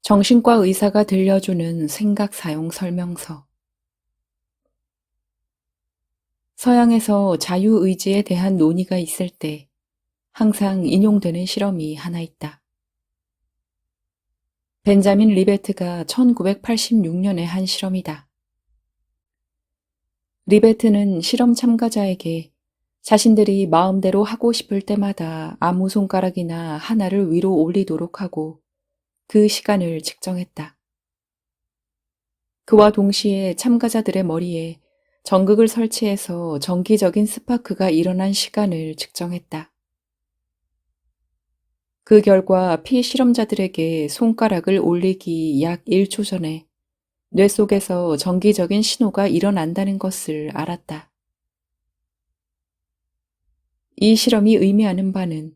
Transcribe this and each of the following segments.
정신과 의사가 들려주는 생각 사용 설명서. 서양에서 자유의지에 대한 논의가 있을 때 항상 인용되는 실험이 하나 있다. 벤자민 리베트가 1986년에 한 실험이다. 리베트는 실험 참가자에게 자신들이 마음대로 하고 싶을 때마다 아무 손가락이나 하나를 위로 올리도록 하고 그 시간을 측정했다. 그와 동시에 참가자들의 머리에 전극을 설치해서 정기적인 스파크가 일어난 시간을 측정했다. 그 결과 피실험자들에게 손가락을 올리기 약 1초 전에 뇌 속에서 정기적인 신호가 일어난다는 것을 알았다. 이 실험이 의미하는 바는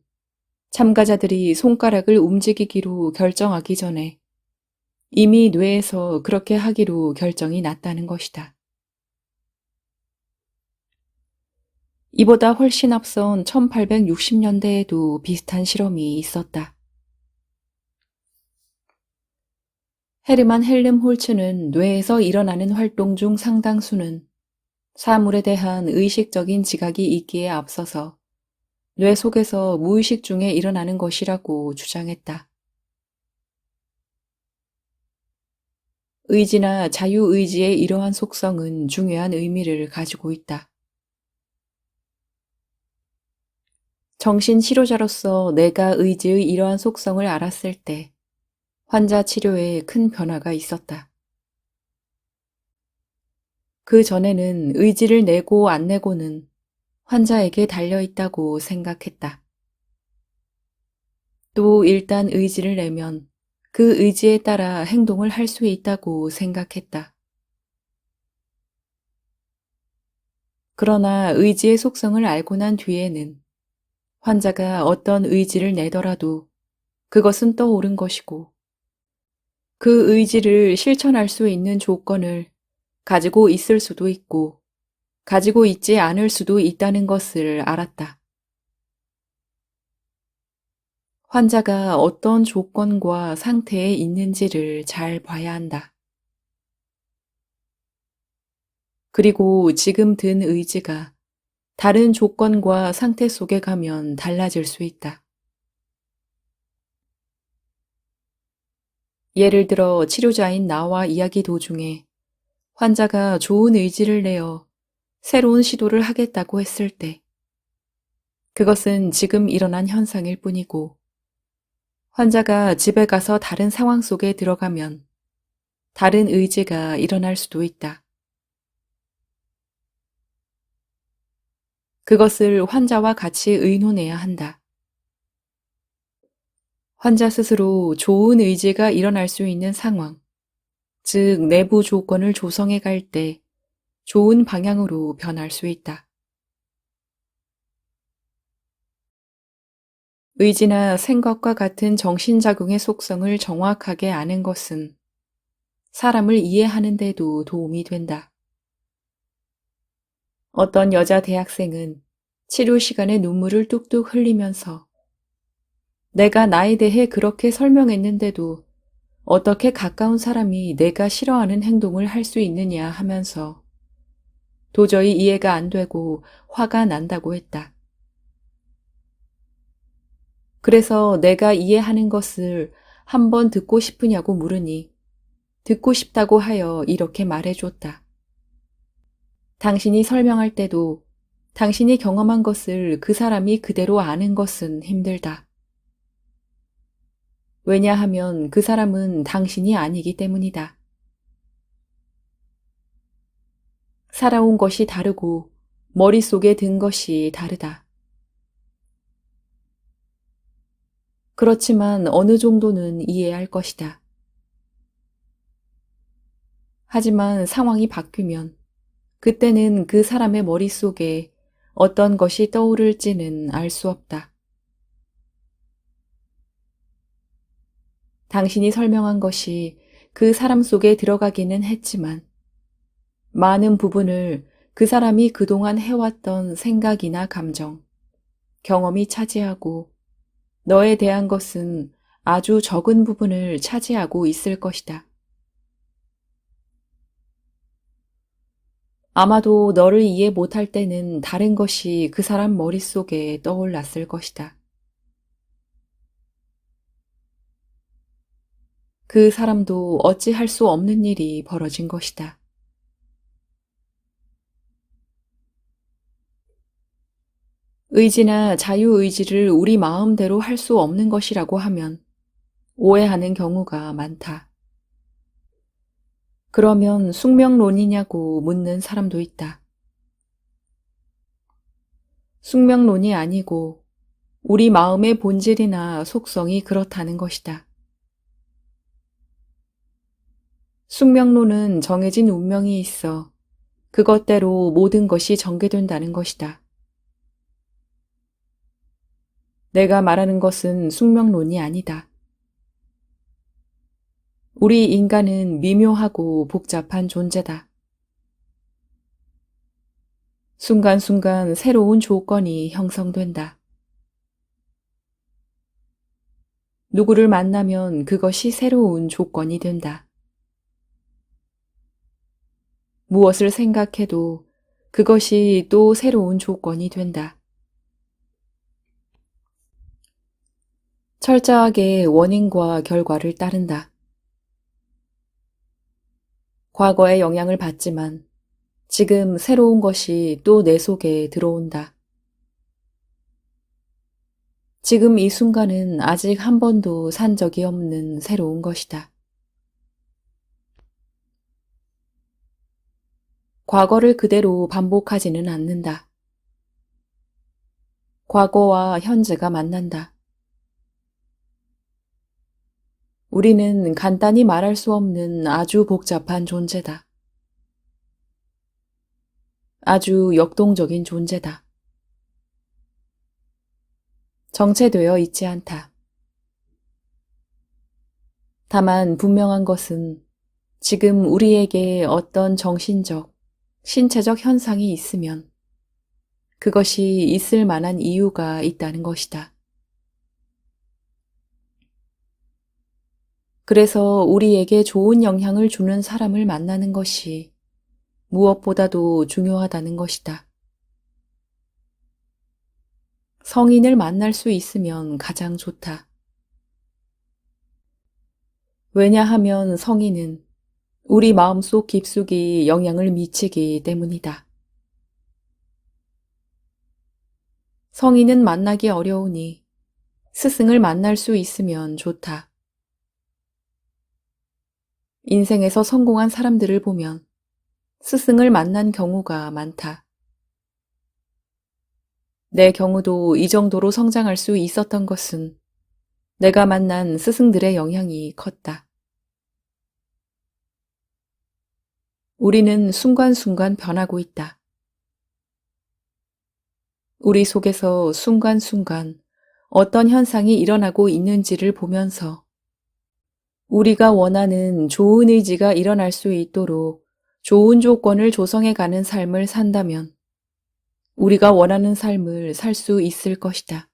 참가자들이 손가락을 움직이기로 결정하기 전에 이미 뇌에서 그렇게 하기로 결정이 났다는 것이다. 이보다 훨씬 앞선 1860년대에도 비슷한 실험이 있었다. 헤르만 헬름홀츠는 뇌에서 일어나는 활동 중 상당수는 사물에 대한 의식적인 지각이 있기에 앞서서 뇌 속에서 무의식 중에 일어나는 것이라고 주장했다. 의지나 자유의지의 이러한 속성은 중요한 의미를 가지고 있다. 정신치료자로서 내가 의지의 이러한 속성을 알았을 때 환자 치료에 큰 변화가 있었다. 그 전에는 의지를 내고 안 내고는 환자에게 달려있다고 생각했다. 또 일단 의지를 내면 그 의지에 따라 행동을 할 수 있다고 생각했다. 그러나 의지의 속성을 알고 난 뒤에는 환자가 어떤 의지를 내더라도 그것은 떠오른 것이고 그 의지를 실천할 수 있는 조건을 가지고 있을 수도 있고 가지고 있지 않을 수도 있다는 것을 알았다. 환자가 어떤 조건과 상태에 있는지를 잘 봐야 한다. 그리고 지금 든 의지가 다른 조건과 상태 속에 가면 달라질 수 있다. 예를 들어 치료자인 나와 이야기 도중에 환자가 좋은 의지를 내어 새로운 시도를 하겠다고 했을 때 그것은 지금 일어난 현상일 뿐이고 환자가 집에 가서 다른 상황 속에 들어가면 다른 의지가 일어날 수도 있다. 그것을 환자와 같이 의논해야 한다. 환자 스스로 좋은 의지가 일어날 수 있는 상황, 즉 내부 조건을 조성해 갈 때 좋은 방향으로 변할 수 있다. 의지나 생각과 같은 정신작용의 속성을 정확하게 아는 것은 사람을 이해하는 데도 도움이 된다. 어떤 여자 대학생은 치료 시간에 눈물을 뚝뚝 흘리면서 내가 나에 대해 그렇게 설명했는데도 어떻게 가까운 사람이 내가 싫어하는 행동을 할 수 있느냐 하면서 도저히 이해가 안 되고 화가 난다고 했다. 그래서 내가 이해하는 것을 한번 듣고 싶으냐고 물으니 듣고 싶다고 하여 이렇게 말해줬다. 당신이 설명할 때도 당신이 경험한 것을 그 사람이 그대로 아는 것은 힘들다. 왜냐하면 그 사람은 당신이 아니기 때문이다. 살아온 것이 다르고 머릿속에 든 것이 다르다. 그렇지만 어느 정도는 이해할 것이다. 하지만 상황이 바뀌면 그때는 그 사람의 머릿속에 어떤 것이 떠오를지는 알 수 없다. 당신이 설명한 것이 그 사람 속에 들어가기는 했지만 많은 부분을 그 사람이 그동안 해왔던 생각이나 감정, 경험이 차지하고 너에 대한 것은 아주 적은 부분을 차지하고 있을 것이다. 아마도 너를 이해 못할 때는 다른 것이 그 사람 머릿속에 떠올랐을 것이다. 그 사람도 어찌할 수 없는 일이 벌어진 것이다. 의지나 자유의지를 우리 마음대로 할 수 없는 것이라고 하면 오해하는 경우가 많다. 그러면 숙명론이냐고 묻는 사람도 있다. 숙명론이 아니고 우리 마음의 본질이나 속성이 그렇다는 것이다. 숙명론은 정해진 운명이 있어 그것대로 모든 것이 전개된다는 것이다. 내가 말하는 것은 숙명론이 아니다. 우리 인간은 미묘하고 복잡한 존재다. 순간순간 새로운 조건이 형성된다. 누구를 만나면 그것이 새로운 조건이 된다. 무엇을 생각해도 그것이 또 새로운 조건이 된다. 철저하게 원인과 결과를 따른다. 과거의 영향을 받지만 지금 새로운 것이 또 내 속에 들어온다. 지금 이 순간은 아직 한 번도 산 적이 없는 새로운 것이다. 과거를 그대로 반복하지는 않는다. 과거와 현재가 만난다. 우리는 간단히 말할 수 없는 아주 복잡한 존재다. 아주 역동적인 존재다. 정체되어 있지 않다. 다만 분명한 것은 지금 우리에게 어떤 정신적, 신체적 현상이 있으면 그것이 있을 만한 이유가 있다는 것이다. 그래서 우리에게 좋은 영향을 주는 사람을 만나는 것이 무엇보다도 중요하다는 것이다. 성인을 만날 수 있으면 가장 좋다. 왜냐하면 성인은 우리 마음속 깊숙이 영향을 미치기 때문이다. 성인은 만나기 어려우니 스승을 만날 수 있으면 좋다. 인생에서 성공한 사람들을 보면 스승을 만난 경우가 많다. 내 경우도 이 정도로 성장할 수 있었던 것은 내가 만난 스승들의 영향이 컸다. 우리는 순간순간 변하고 있다. 우리 속에서 순간순간 어떤 현상이 일어나고 있는지를 보면서 우리가 원하는 좋은 의지가 일어날 수 있도록 좋은 조건을 조성해 가는 삶을 산다면 우리가 원하는 삶을 살 수 있을 것이다.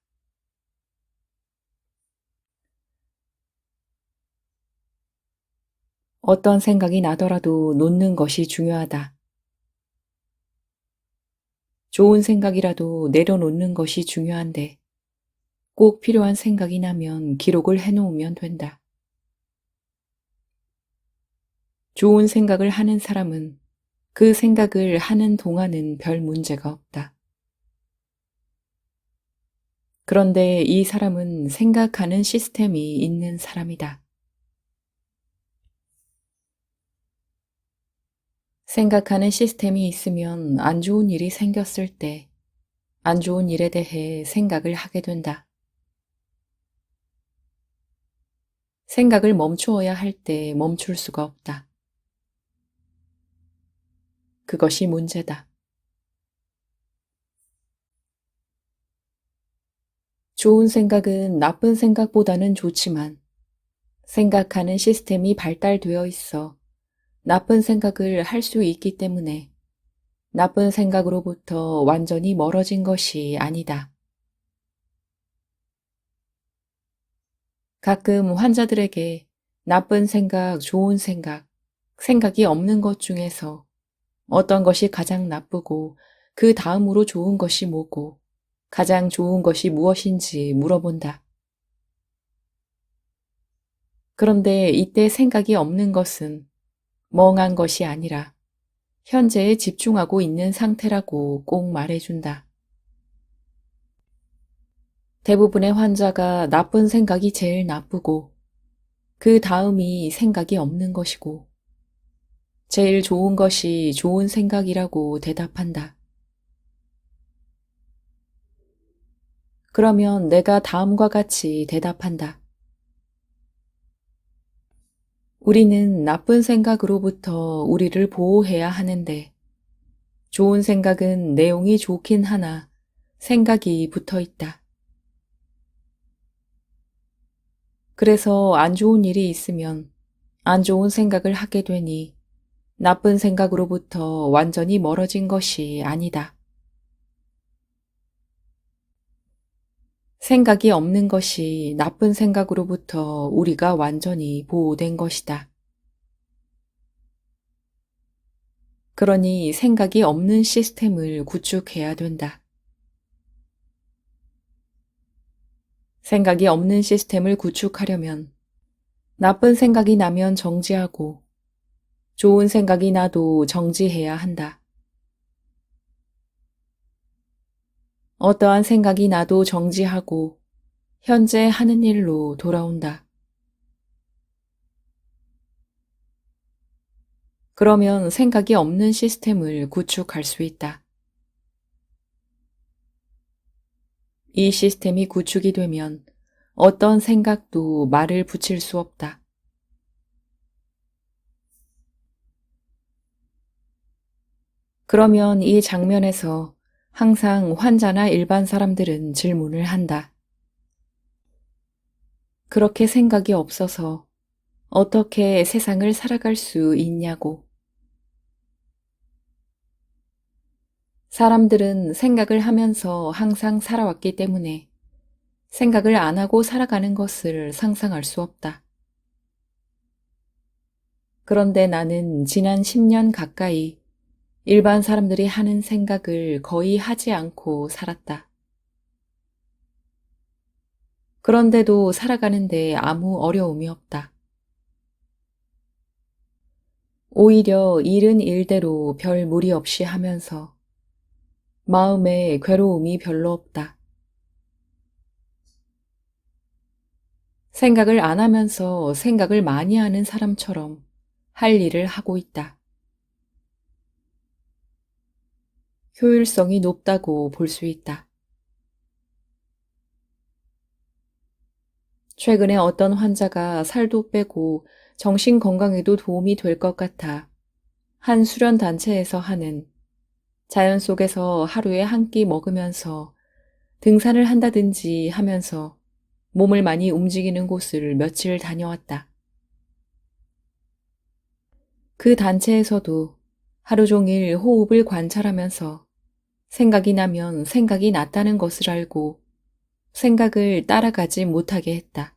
어떤 생각이 나더라도 놓는 것이 중요하다. 좋은 생각이라도 내려놓는 것이 중요한데 꼭 필요한 생각이 나면 기록을 해놓으면 된다. 좋은 생각을 하는 사람은 그 생각을 하는 동안은 별 문제가 없다. 그런데 이 사람은 생각하는 시스템이 있는 사람이다. 생각하는 시스템이 있으면 안 좋은 일이 생겼을 때 안 좋은 일에 대해 생각을 하게 된다. 생각을 멈추어야 할 때 멈출 수가 없다. 그것이 문제다. 좋은 생각은 나쁜 생각보다는 좋지만 생각하는 시스템이 발달되어 있어 나쁜 생각을 할 수 있기 때문에 나쁜 생각으로부터 완전히 멀어진 것이 아니다. 가끔 환자들에게 나쁜 생각, 좋은 생각, 생각이 없는 것 중에서 어떤 것이 가장 나쁘고 그 다음으로 좋은 것이 뭐고 가장 좋은 것이 무엇인지 물어본다. 그런데 이때 생각이 없는 것은 멍한 것이 아니라 현재에 집중하고 있는 상태라고 꼭 말해준다. 대부분의 환자가 나쁜 생각이 제일 나쁘고 그 다음이 생각이 없는 것이고 제일 좋은 것이 좋은 생각이라고 대답한다. 그러면 내가 다음과 같이 대답한다. 우리는 나쁜 생각으로부터 우리를 보호해야 하는데 좋은 생각은 내용이 좋긴 하나 생각이 붙어 있다. 그래서 안 좋은 일이 있으면 안 좋은 생각을 하게 되니 나쁜 생각으로부터 완전히 멀어진 것이 아니다. 생각이 없는 것이 나쁜 생각으로부터 우리가 완전히 보호된 것이다. 그러니 생각이 없는 시스템을 구축해야 된다. 생각이 없는 시스템을 구축하려면 나쁜 생각이 나면 정지하고 좋은 생각이 나도 정지해야 한다. 어떠한 생각이 나도 정지하고 현재 하는 일로 돌아온다. 그러면 생각이 없는 시스템을 구축할 수 있다. 이 시스템이 구축이 되면 어떤 생각도 말을 붙일 수 없다. 그러면 이 장면에서 항상 환자나 일반 사람들은 질문을 한다. 그렇게 생각이 없어서 어떻게 세상을 살아갈 수 있냐고. 사람들은 생각을 하면서 항상 살아왔기 때문에 생각을 안 하고 살아가는 것을 상상할 수 없다. 그런데 나는 지난 10년 가까이 일반 사람들이 하는 생각을 거의 하지 않고 살았다. 그런데도 살아가는데 아무 어려움이 없다. 오히려 일은 일대로 별 무리 없이 하면서 마음에 괴로움이 별로 없다. 생각을 안 하면서 생각을 많이 하는 사람처럼 할 일을 하고 있다. 효율성이 높다고 볼 수 있다. 최근에 어떤 환자가 살도 빼고 정신 건강에도 도움이 될 것 같아 한 수련 단체에서 하는 자연 속에서 하루에 한 끼 먹으면서 등산을 한다든지 하면서 몸을 많이 움직이는 곳을 며칠 다녀왔다. 그 단체에서도 하루 종일 호흡을 관찰하면서 생각이 나면 생각이 났다는 것을 알고 생각을 따라가지 못하게 했다.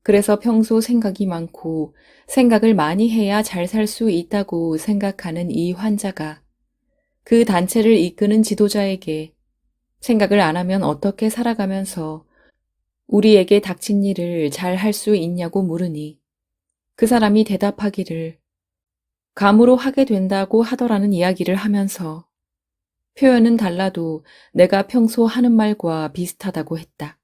그래서 평소 생각이 많고 생각을 많이 해야 잘 살 수 있다고 생각하는 이 환자가 그 단체를 이끄는 지도자에게 생각을 안 하면 어떻게 살아가면서 우리에게 닥친 일을 잘 할 수 있냐고 물으니 그 사람이 대답하기를 감으로 하게 된다고 하더라는 이야기를 하면서 표현은 달라도 내가 평소 하는 말과 비슷하다고 했다.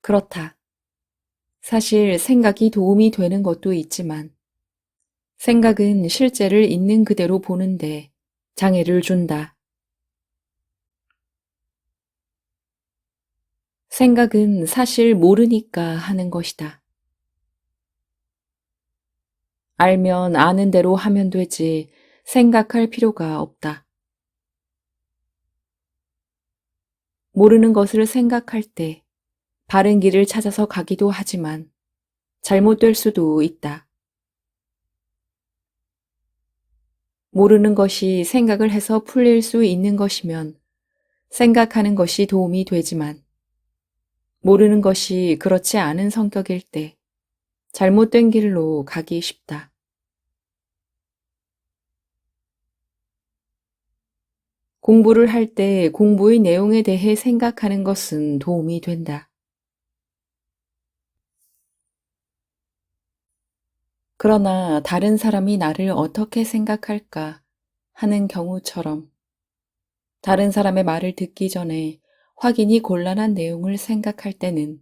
그렇다. 사실 생각이 도움이 되는 것도 있지만 생각은 실제를 있는 그대로 보는데 장애를 준다. 생각은 사실 모르니까 하는 것이다. 알면 아는 대로 하면 되지 생각할 필요가 없다. 모르는 것을 생각할 때 바른 길을 찾아서 가기도 하지만 잘못될 수도 있다. 모르는 것이 생각을 해서 풀릴 수 있는 것이면 생각하는 것이 도움이 되지만 모르는 것이 그렇지 않은 성격일 때 잘못된 길로 가기 쉽다. 공부를 할 때 공부의 내용에 대해 생각하는 것은 도움이 된다. 그러나 다른 사람이 나를 어떻게 생각할까 하는 경우처럼 다른 사람의 말을 듣기 전에 확인이 곤란한 내용을 생각할 때는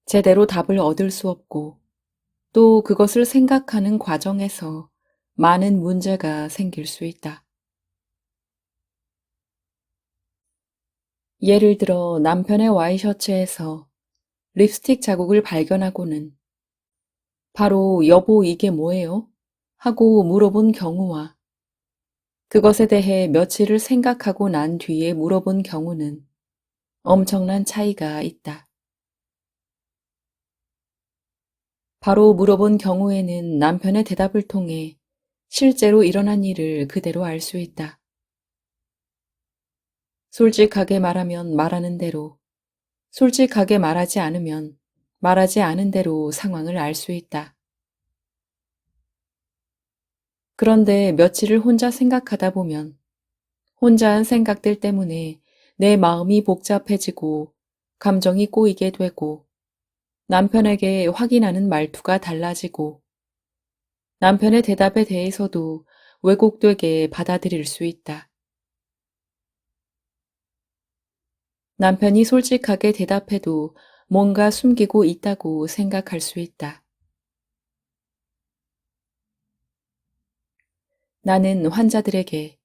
제대로 답을 얻을 수 없고 또 그것을 생각하는 과정에서 많은 문제가 생길 수 있다. 예를 들어 남편의 와이셔츠에서 립스틱 자국을 발견하고는 바로 여보 이게 뭐예요? 하고 물어본 경우와 그것에 대해 며칠을 생각하고 난 뒤에 물어본 경우는 엄청난 차이가 있다. 바로 물어본 경우에는 남편의 대답을 통해 실제로 일어난 일을 그대로 알 수 있다. 솔직하게 말하면 말하는 대로, 솔직하게 말하지 않으면 말하지 않은 대로 상황을 알 수 있다. 그런데 며칠을 혼자 생각하다 보면 혼자 한 생각들 때문에 내 마음이 복잡해지고 감정이 꼬이게 되고 남편에게 확인하는 말투가 달라지고 남편의 대답에 대해서도 왜곡되게 받아들일 수 있다. 남편이 솔직하게 대답해도 뭔가 숨기고 있다고 생각할 수 있다. 나는 환자들에게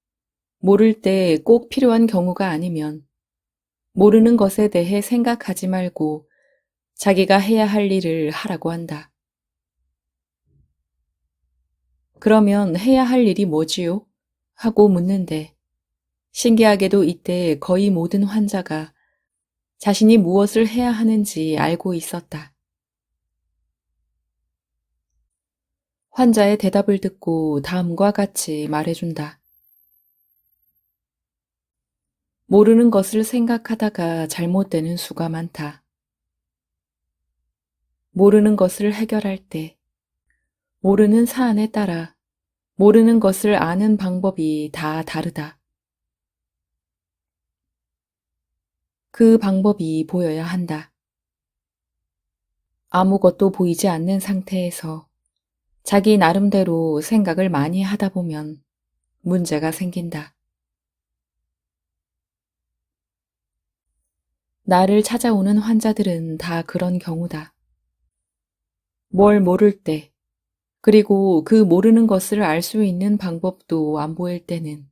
모를 때 꼭 필요한 경우가 아니면 모르는 것에 대해 생각하지 말고 자기가 해야 할 일을 하라고 한다. 그러면 해야 할 일이 뭐지요? 하고 묻는데 신기하게도 이때 거의 모든 환자가 자신이 무엇을 해야 하는지 알고 있었다. 환자의 대답을 듣고 다음과 같이 말해준다. 모르는 것을 생각하다가 잘못되는 수가 많다. 모르는 것을 해결할 때 모르는 사안에 따라 모르는 것을 아는 방법이 다 다르다. 그 방법이 보여야 한다. 아무것도 보이지 않는 상태에서 자기 나름대로 생각을 많이 하다 보면 문제가 생긴다. 나를 찾아오는 환자들은 다 그런 경우다. 뭘 모를 때, 그리고 그 모르는 것을 알 수 있는 방법도 안 보일 때는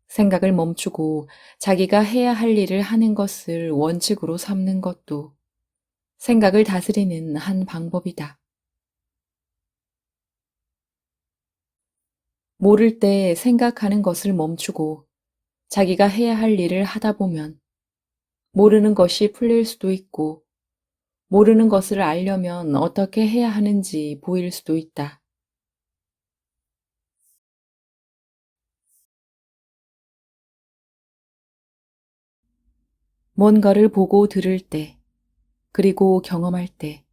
생각을 멈추고 자기가 해야 할 일을 하는 것을 원칙으로 삼는 것도 생각을 다스리는 한 방법이다. 모를 때 생각하는 것을 멈추고 자기가 해야 할 일을 하다 보면 모르는 것이 풀릴 수도 있고 모르는 것을 알려면 어떻게 해야 하는지 보일 수도 있다. 뭔가를 보고 들을 때, 그리고 경험할 때,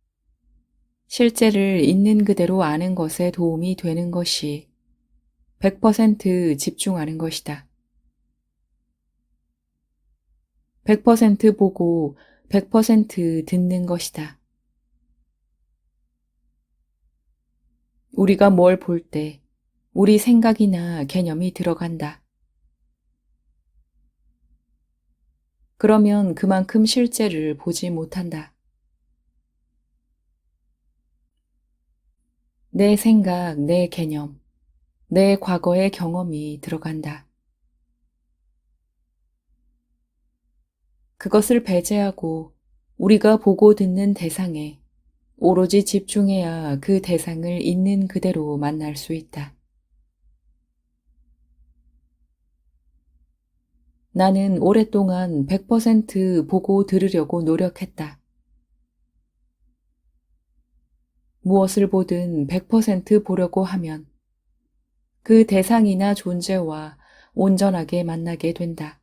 실제를 있는 그대로 아는 것에 도움이 되는 것이 100% 집중하는 것이다. 100% 보고 100% 듣는 것이다. 우리가 뭘 볼 때 우리 생각이나 개념이 들어간다. 그러면 그만큼 실제를 보지 못한다. 내 생각, 내 개념, 내 과거의 경험이 들어간다. 그것을 배제하고 우리가 보고 듣는 대상에 오로지 집중해야 그 대상을 있는 그대로 만날 수 있다. 나는 오랫동안 100% 보고 들으려고 노력했다. 무엇을 보든 100% 보려고 하면 그 대상이나 존재와 온전하게 만나게 된다.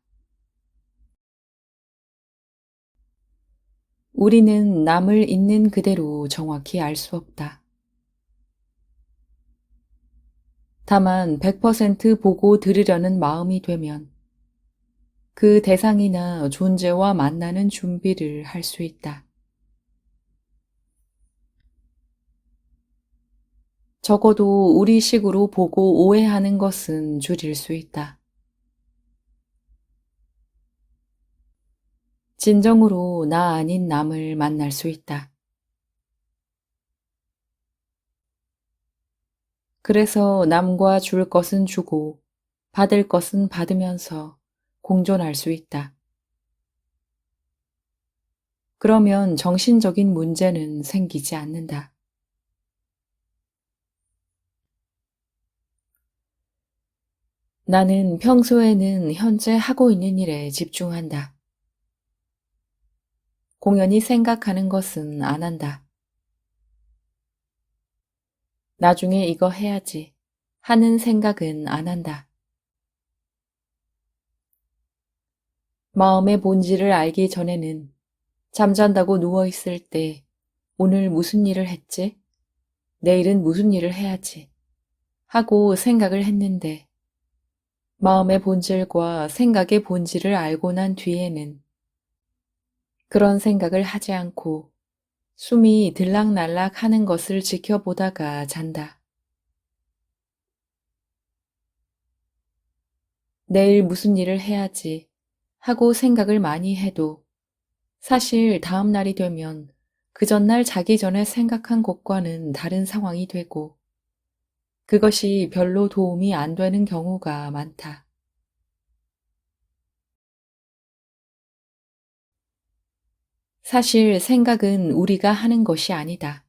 우리는 남을 있는 그대로 정확히 알 수 없다. 다만 100% 보고 들으려는 마음이 되면 그 대상이나 존재와 만나는 준비를 할 수 있다. 적어도 우리식으로 보고 오해하는 것은 줄일 수 있다. 진정으로 나 아닌 남을 만날 수 있다. 그래서 남과 줄 것은 주고 받을 것은 받으면서 공존할 수 있다. 그러면 정신적인 문제는 생기지 않는다. 나는 평소에는 현재 하고 있는 일에 집중한다. 공연히 생각하는 것은 안 한다. 나중에 이거 해야지 하는 생각은 안 한다. 마음의 본질을 알기 전에는 잠잔다고 누워있을 때 오늘 무슨 일을 했지? 내일은 무슨 일을 해야지 하고 생각을 했는데 마음의 본질과 생각의 본질을 알고 난 뒤에는 그런 생각을 하지 않고 숨이 들락날락 하는 것을 지켜보다가 잔다. 내일 무슨 일을 해야지 하고 생각을 많이 해도 사실 다음 날이 되면 그 전날 자기 전에 생각한 것과는 다른 상황이 되고 그것이 별로 도움이 안 되는 경우가 많다. 사실 생각은 우리가 하는 것이 아니다.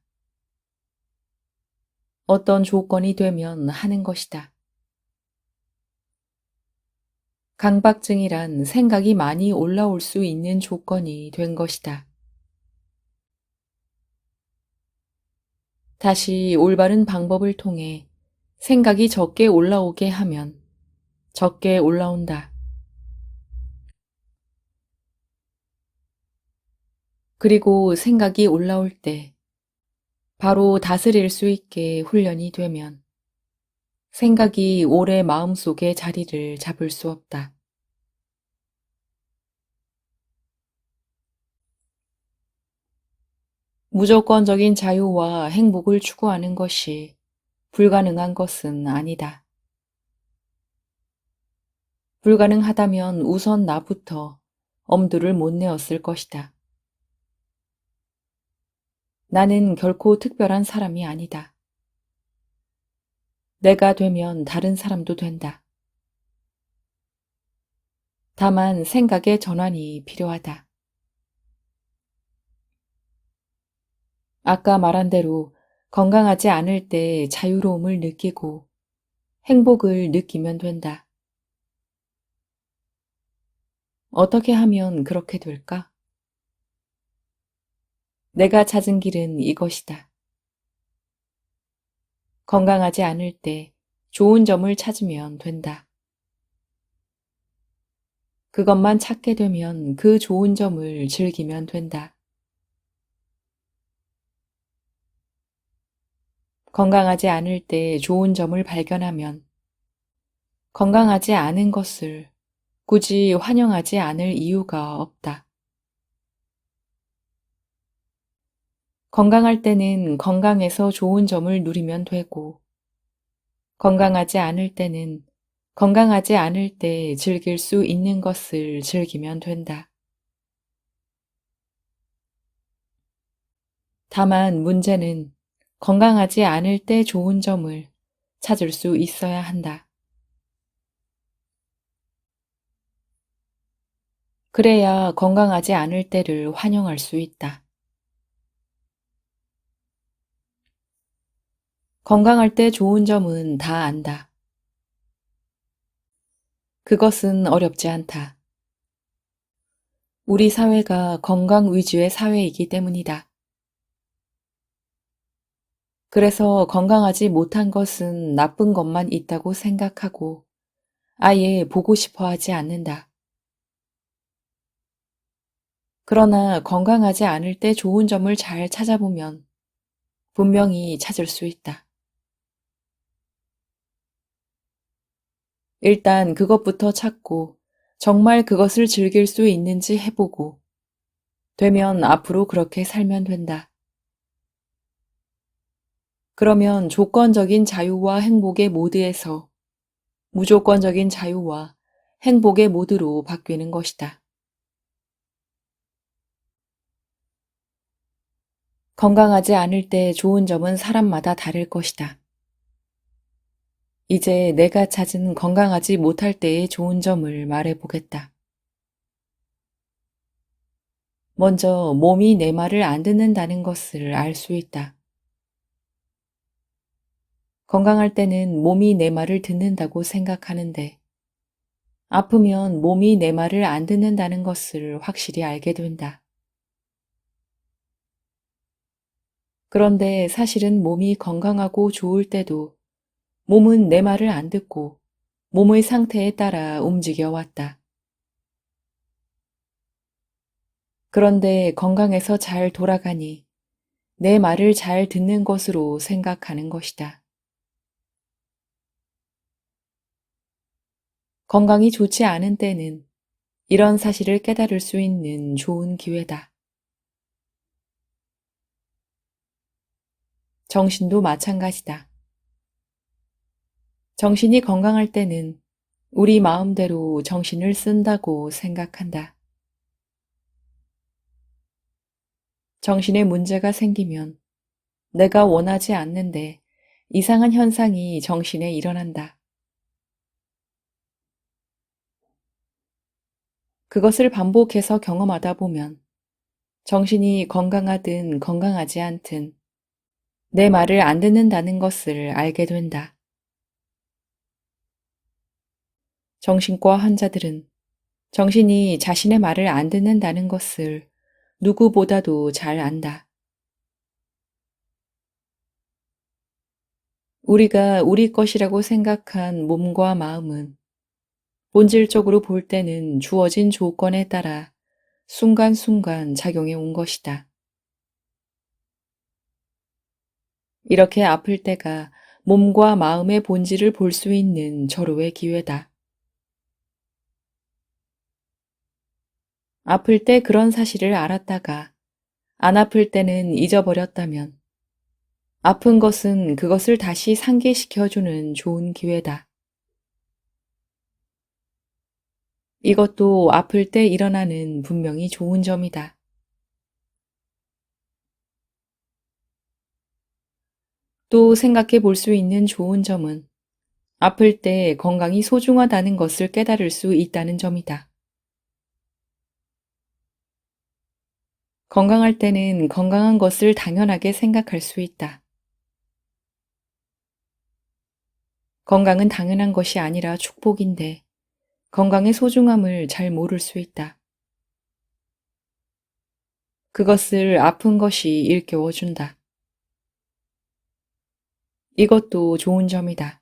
어떤 조건이 되면 하는 것이다. 강박증이란 생각이 많이 올라올 수 있는 조건이 된 것이다. 다시 올바른 방법을 통해 생각이 적게 올라오게 하면 적게 올라온다. 그리고 생각이 올라올 때 바로 다스릴 수 있게 훈련이 되면 생각이 오래 마음속에 자리를 잡을 수 없다. 무조건적인 자유와 행복을 추구하는 것이 불가능한 것은 아니다. 불가능하다면 우선 나부터 엄두를 못 내었을 것이다. 나는 결코 특별한 사람이 아니다. 내가 되면 다른 사람도 된다. 다만 생각의 전환이 필요하다. 아까 말한 대로 건강하지 않을 때 자유로움을 느끼고 행복을 느끼면 된다. 어떻게 하면 그렇게 될까? 내가 찾은 길은 이것이다. 건강하지 않을 때 좋은 점을 찾으면 된다. 그것만 찾게 되면 그 좋은 점을 즐기면 된다. 건강하지 않을 때 좋은 점을 발견하면 건강하지 않은 것을 굳이 환영하지 않을 이유가 없다. 건강할 때는 건강해서 좋은 점을 누리면 되고, 건강하지 않을 때는 건강하지 않을 때 즐길 수 있는 것을 즐기면 된다. 다만 문제는 건강하지 않을 때 좋은 점을 찾을 수 있어야 한다. 그래야 건강하지 않을 때를 환영할 수 있다. 건강할 때 좋은 점은 다 안다. 그것은 어렵지 않다. 우리 사회가 건강 위주의 사회이기 때문이다. 그래서 건강하지 못한 것은 나쁜 것만 있다고 생각하고 아예 보고 싶어 하지 않는다. 그러나 건강하지 않을 때 좋은 점을 잘 찾아보면 분명히 찾을 수 있다. 일단 그것부터 찾고 정말 그것을 즐길 수 있는지 해보고 되면 앞으로 그렇게 살면 된다. 그러면 조건적인 자유와 행복의 모드에서 무조건적인 자유와 행복의 모드로 바뀌는 것이다. 건강하지 않을 때 좋은 점은 사람마다 다를 것이다. 이제 내가 찾은 건강하지 못할 때의 좋은 점을 말해보겠다. 먼저 몸이 내 말을 안 듣는다는 것을 알 수 있다. 건강할 때는 몸이 내 말을 듣는다고 생각하는데 아프면 몸이 내 말을 안 듣는다는 것을 확실히 알게 된다. 그런데 사실은 몸이 건강하고 좋을 때도 몸은 내 말을 안 듣고 몸의 상태에 따라 움직여 왔다. 그런데 건강해서 잘 돌아가니 내 말을 잘 듣는 것으로 생각하는 것이다. 건강이 좋지 않은 때는 이런 사실을 깨달을 수 있는 좋은 기회다. 정신도 마찬가지다. 정신이 건강할 때는 우리 마음대로 정신을 쓴다고 생각한다. 정신에 문제가 생기면 내가 원하지 않는데 이상한 현상이 정신에 일어난다. 그것을 반복해서 경험하다 보면 정신이 건강하든 건강하지 않든 내 말을 안 듣는다는 것을 알게 된다. 정신과 환자들은 정신이 자신의 말을 안 듣는다는 것을 누구보다도 잘 안다. 우리가 우리 것이라고 생각한 몸과 마음은 본질적으로 볼 때는 주어진 조건에 따라 순간순간 작용해 온 것이다. 이렇게 아플 때가 몸과 마음의 본질을 볼 수 있는 절호의 기회다. 아플 때 그런 사실을 알았다가 안 아플 때는 잊어버렸다면 아픈 것은 그것을 다시 상기시켜주는 좋은 기회다. 이것도 아플 때 일어나는 분명히 좋은 점이다. 또 생각해 볼 수 있는 좋은 점은 아플 때 건강이 소중하다는 것을 깨달을 수 있다는 점이다. 건강할 때는 건강한 것을 당연하게 생각할 수 있다. 건강은 당연한 것이 아니라 축복인데 건강의 소중함을 잘 모를 수 있다. 그것을 아픈 것이 일깨워준다. 이것도 좋은 점이다.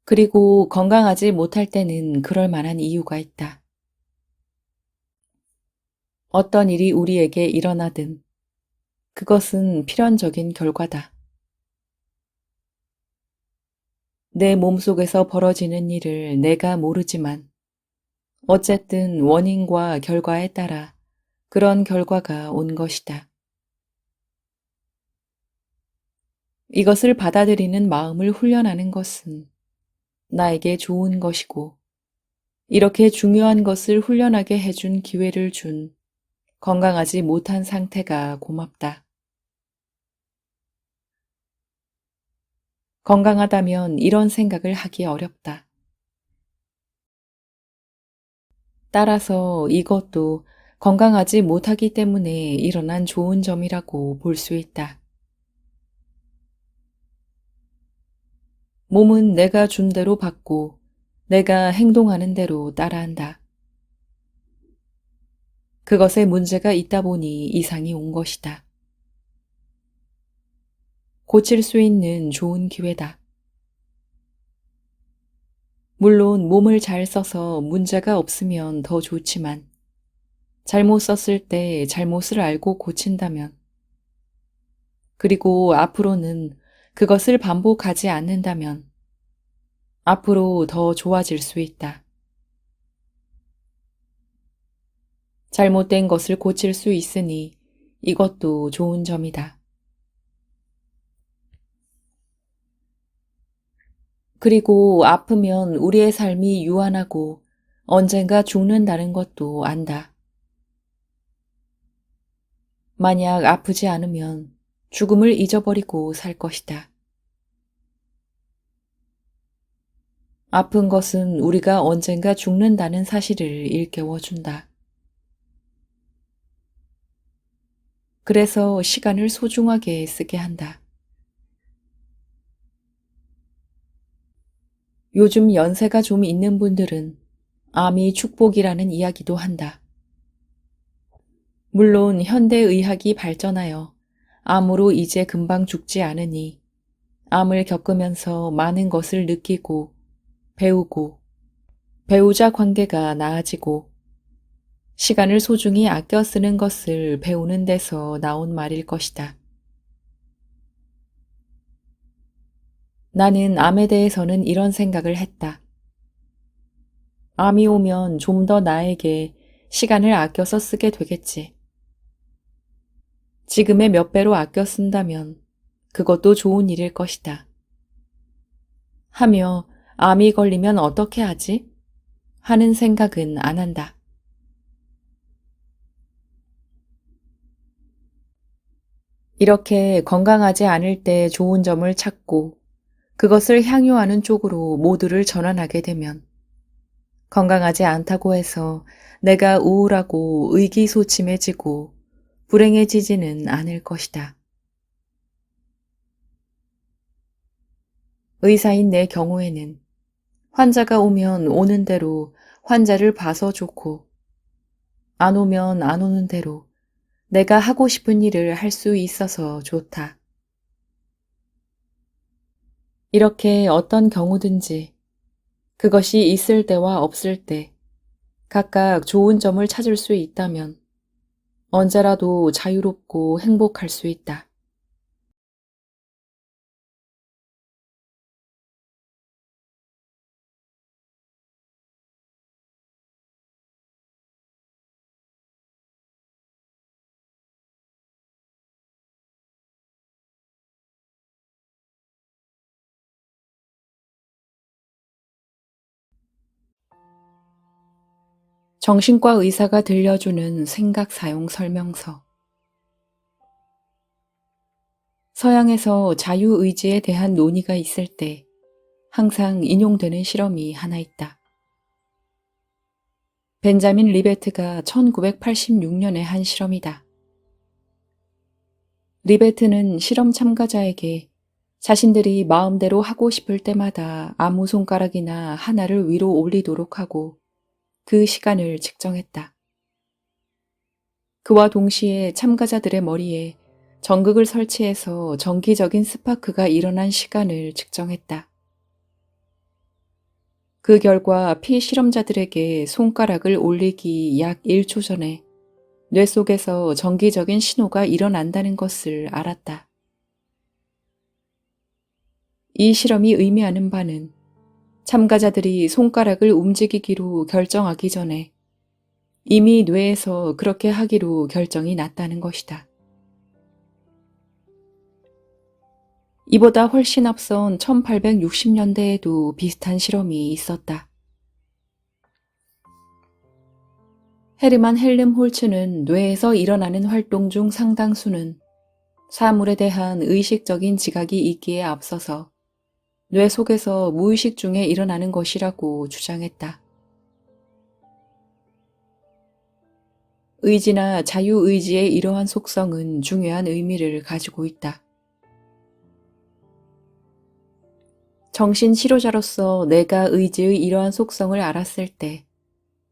그리고 건강하지 못할 때는 그럴 만한 이유가 있다. 어떤 일이 우리에게 일어나든 그것은 필연적인 결과다. 내 몸속에서 벌어지는 일을 내가 모르지만 어쨌든 원인과 결과에 따라 그런 결과가 온 것이다. 이것을 받아들이는 마음을 훈련하는 것은 나에게 좋은 것이고 이렇게 중요한 것을 훈련하게 해준 기회를 준 건강하지 못한 상태가 고맙다. 건강하다면 이런 생각을 하기 어렵다. 따라서 이것도 건강하지 못하기 때문에 일어난 좋은 점이라고 볼 수 있다. 몸은 내가 준 대로 받고 내가 행동하는 대로 따라한다. 그것에 문제가 있다 보니 이상이 온 것이다. 고칠 수 있는 좋은 기회다. 물론 몸을 잘 써서 문제가 없으면 더 좋지만 잘못 썼을 때 잘못을 알고 고친다면 그리고 앞으로는 그것을 반복하지 않는다면 앞으로 더 좋아질 수 있다. 잘못된 것을 고칠 수 있으니 이것도 좋은 점이다. 그리고 아프면 우리의 삶이 유한하고 언젠가 죽는다는 것도 안다. 만약 아프지 않으면 죽음을 잊어버리고 살 것이다. 아픈 것은 우리가 언젠가 죽는다는 사실을 일깨워준다. 그래서 시간을 소중하게 쓰게 한다. 요즘 연세가 좀 있는 분들은 암이 축복이라는 이야기도 한다. 물론 현대의학이 발전하여 암으로 이제 금방 죽지 않으니 암을 겪으면서 많은 것을 느끼고 배우고 배우자 관계가 나아지고 시간을 소중히 아껴 쓰는 것을 배우는 데서 나온 말일 것이다. 나는 암에 대해서는 이런 생각을 했다. 암이 오면 좀 더 나에게 시간을 아껴서 쓰게 되겠지. 지금의 몇 배로 아껴 쓴다면 그것도 좋은 일일 것이다. 하며 암이 걸리면 어떻게 하지? 하는 생각은 안 한다. 이렇게 건강하지 않을 때 좋은 점을 찾고 그것을 향유하는 쪽으로 모두를 전환하게 되면 건강하지 않다고 해서 내가 우울하고 의기소침해지고 불행해지지는 않을 것이다. 의사인 내 경우에는 환자가 오면 오는 대로 환자를 봐서 좋고 안 오면 안 오는 대로 내가 하고 싶은 일을 할 수 있어서 좋다. 이렇게 어떤 경우든지 그것이 있을 때와 없을 때 각각 좋은 점을 찾을 수 있다면 언제라도 자유롭고 행복할 수 있다. 정신과 의사가 들려주는 생각 사용 설명서. 서양에서 자유의지에 대한 논의가 있을 때 항상 인용되는 실험이 하나 있다. 벤자민 리베트가 1986년에 한 실험이다. 리베트는 실험 참가자에게 자신들이 마음대로 하고 싶을 때마다 아무 손가락이나 하나를 위로 올리도록 하고 그 시간을 측정했다. 그와 동시에 참가자들의 머리에 전극을 설치해서 정기적인 스파크가 일어난 시간을 측정했다. 그 결과 피실험자들에게 손가락을 올리기 약 1초 전에 뇌 속에서 정기적인 신호가 일어난다는 것을 알았다. 이 실험이 의미하는 바는 참가자들이 손가락을 움직이기로 결정하기 전에 이미 뇌에서 그렇게 하기로 결정이 났다는 것이다. 이보다 훨씬 앞선 1860년대에도 비슷한 실험이 있었다. 헤르만 헬름홀츠는 뇌에서 일어나는 활동 중 상당수는 사물에 대한 의식적인 지각이 있기에 앞서서 뇌 속에서 무의식 중에 일어나는 것이라고 주장했다. 의지나 자유의지의 이러한 속성은 중요한 의미를 가지고 있다. 정신치료자로서 내가 의지의 이러한 속성을 알았을 때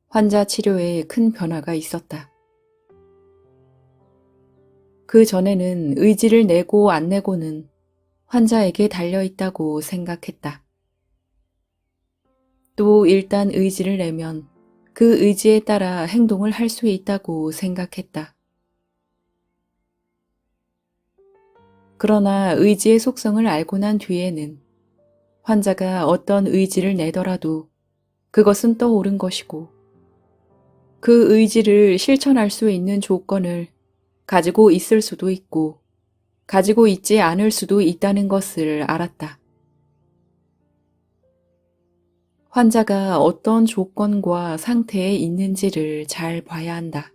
환자 치료에 큰 변화가 있었다. 그 전에는 의지를 내고 안 내고는 환자에게 달려있다고 생각했다. 또 일단 의지를 내면 그 의지에 따라 행동을 할 수 있다고 생각했다. 그러나 의지의 속성을 알고 난 뒤에는 환자가 어떤 의지를 내더라도 그것은 떠오른 것이고 그 의지를 실천할 수 있는 조건을 가지고 있을 수도 있고 가지고 있지 않을 수도 있다는 것을 알았다. 환자가 어떤 조건과 상태에 있는지를 잘 봐야 한다.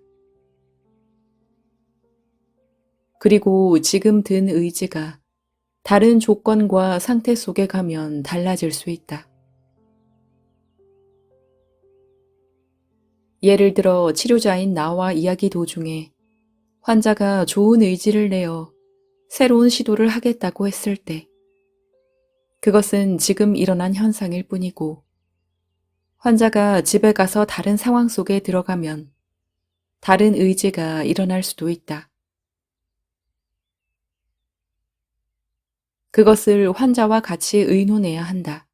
그리고 지금 든 의지가 다른 조건과 상태 속에 가면 달라질 수 있다. 예를 들어 치료자인 나와 이야기 도중에 환자가 좋은 의지를 내어 새로운 시도를 하겠다고 했을 때 그것은 지금 일어난 현상일 뿐이고 환자가 집에 가서 다른 상황 속에 들어가면 다른 의지가 일어날 수도 있다. 그것을 환자와 같이 의논해야 한다.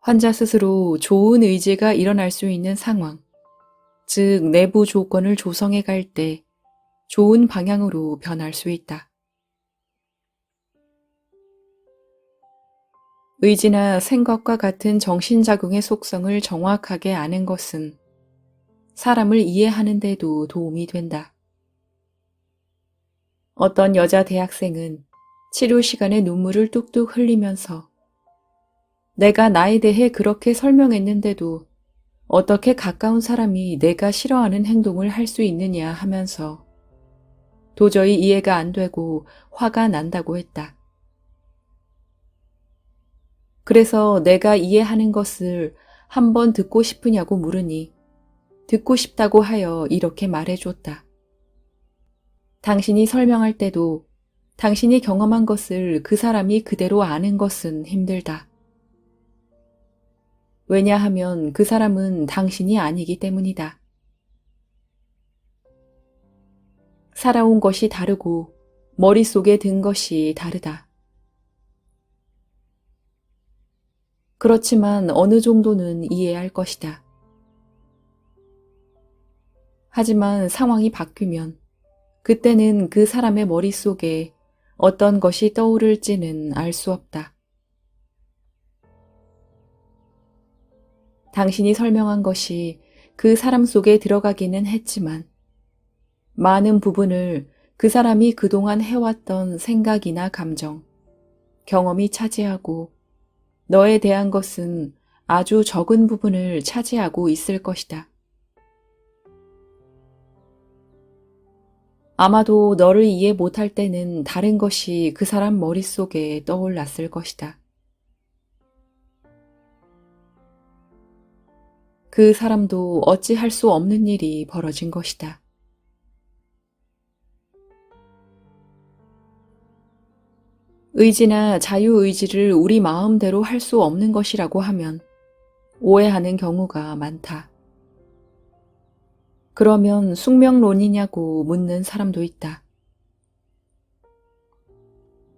환자 스스로 좋은 의지가 일어날 수 있는 상황, 즉 내부 조건을 조성해 갈 때 좋은 방향으로 변할 수 있다. 의지나 생각과 같은 정신작용의 속성을 정확하게 아는 것은 사람을 이해하는 데도 도움이 된다. 어떤 여자 대학생은 치료 시간에 눈물을 뚝뚝 흘리면서 내가 나에 대해 그렇게 설명했는데도 어떻게 가까운 사람이 내가 싫어하는 행동을 할 수 있느냐 하면서 도저히 이해가 안 되고 화가 난다고 했다. 그래서 내가 이해하는 것을 한번 듣고 싶으냐고 물으니 듣고 싶다고 하여 이렇게 말해줬다. 당신이 설명할 때도 당신이 경험한 것을 그 사람이 그대로 아는 것은 힘들다. 왜냐하면 그 사람은 당신이 아니기 때문이다. 살아온 것이 다르고 머릿속에 든 것이 다르다. 그렇지만 어느 정도는 이해할 것이다. 하지만 상황이 바뀌면 그때는 그 사람의 머릿속에 어떤 것이 떠오를지는 알 수 없다. 당신이 설명한 것이 그 사람 속에 들어가기는 했지만 많은 부분을 그 사람이 그동안 해왔던 생각이나 감정, 경험이 차지하고 너에 대한 것은 아주 적은 부분을 차지하고 있을 것이다. 아마도 너를 이해 못할 때는 다른 것이 그 사람 머릿속에 떠올랐을 것이다. 그 사람도 어찌할 수 없는 일이 벌어진 것이다. 의지나 자유의지를 우리 마음대로 할 수 없는 것이라고 하면 오해하는 경우가 많다. 그러면 숙명론이냐고 묻는 사람도 있다.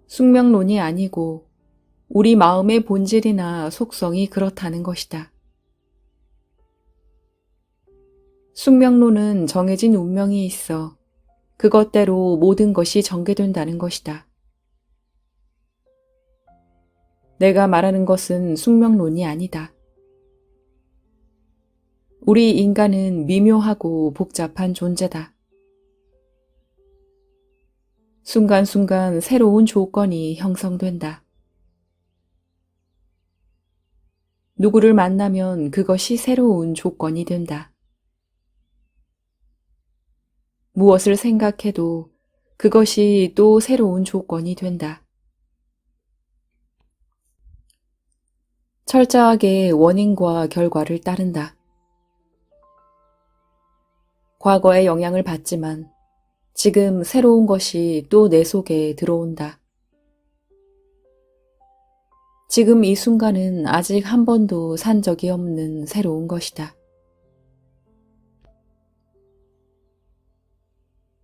숙명론이 아니고 우리 마음의 본질이나 속성이 그렇다는 것이다. 숙명론은 정해진 운명이 있어 그것대로 모든 것이 전개된다는 것이다. 내가 말하는 것은 숙명론이 아니다. 우리 인간은 미묘하고 복잡한 존재다. 순간순간 새로운 조건이 형성된다. 누구를 만나면 그것이 새로운 조건이 된다. 무엇을 생각해도 그것이 또 새로운 조건이 된다. 철저하게 원인과 결과를 따른다. 과거의 영향을 받지만 지금 새로운 것이 또 내 속에 들어온다. 지금 이 순간은 아직 한 번도 산 적이 없는 새로운 것이다.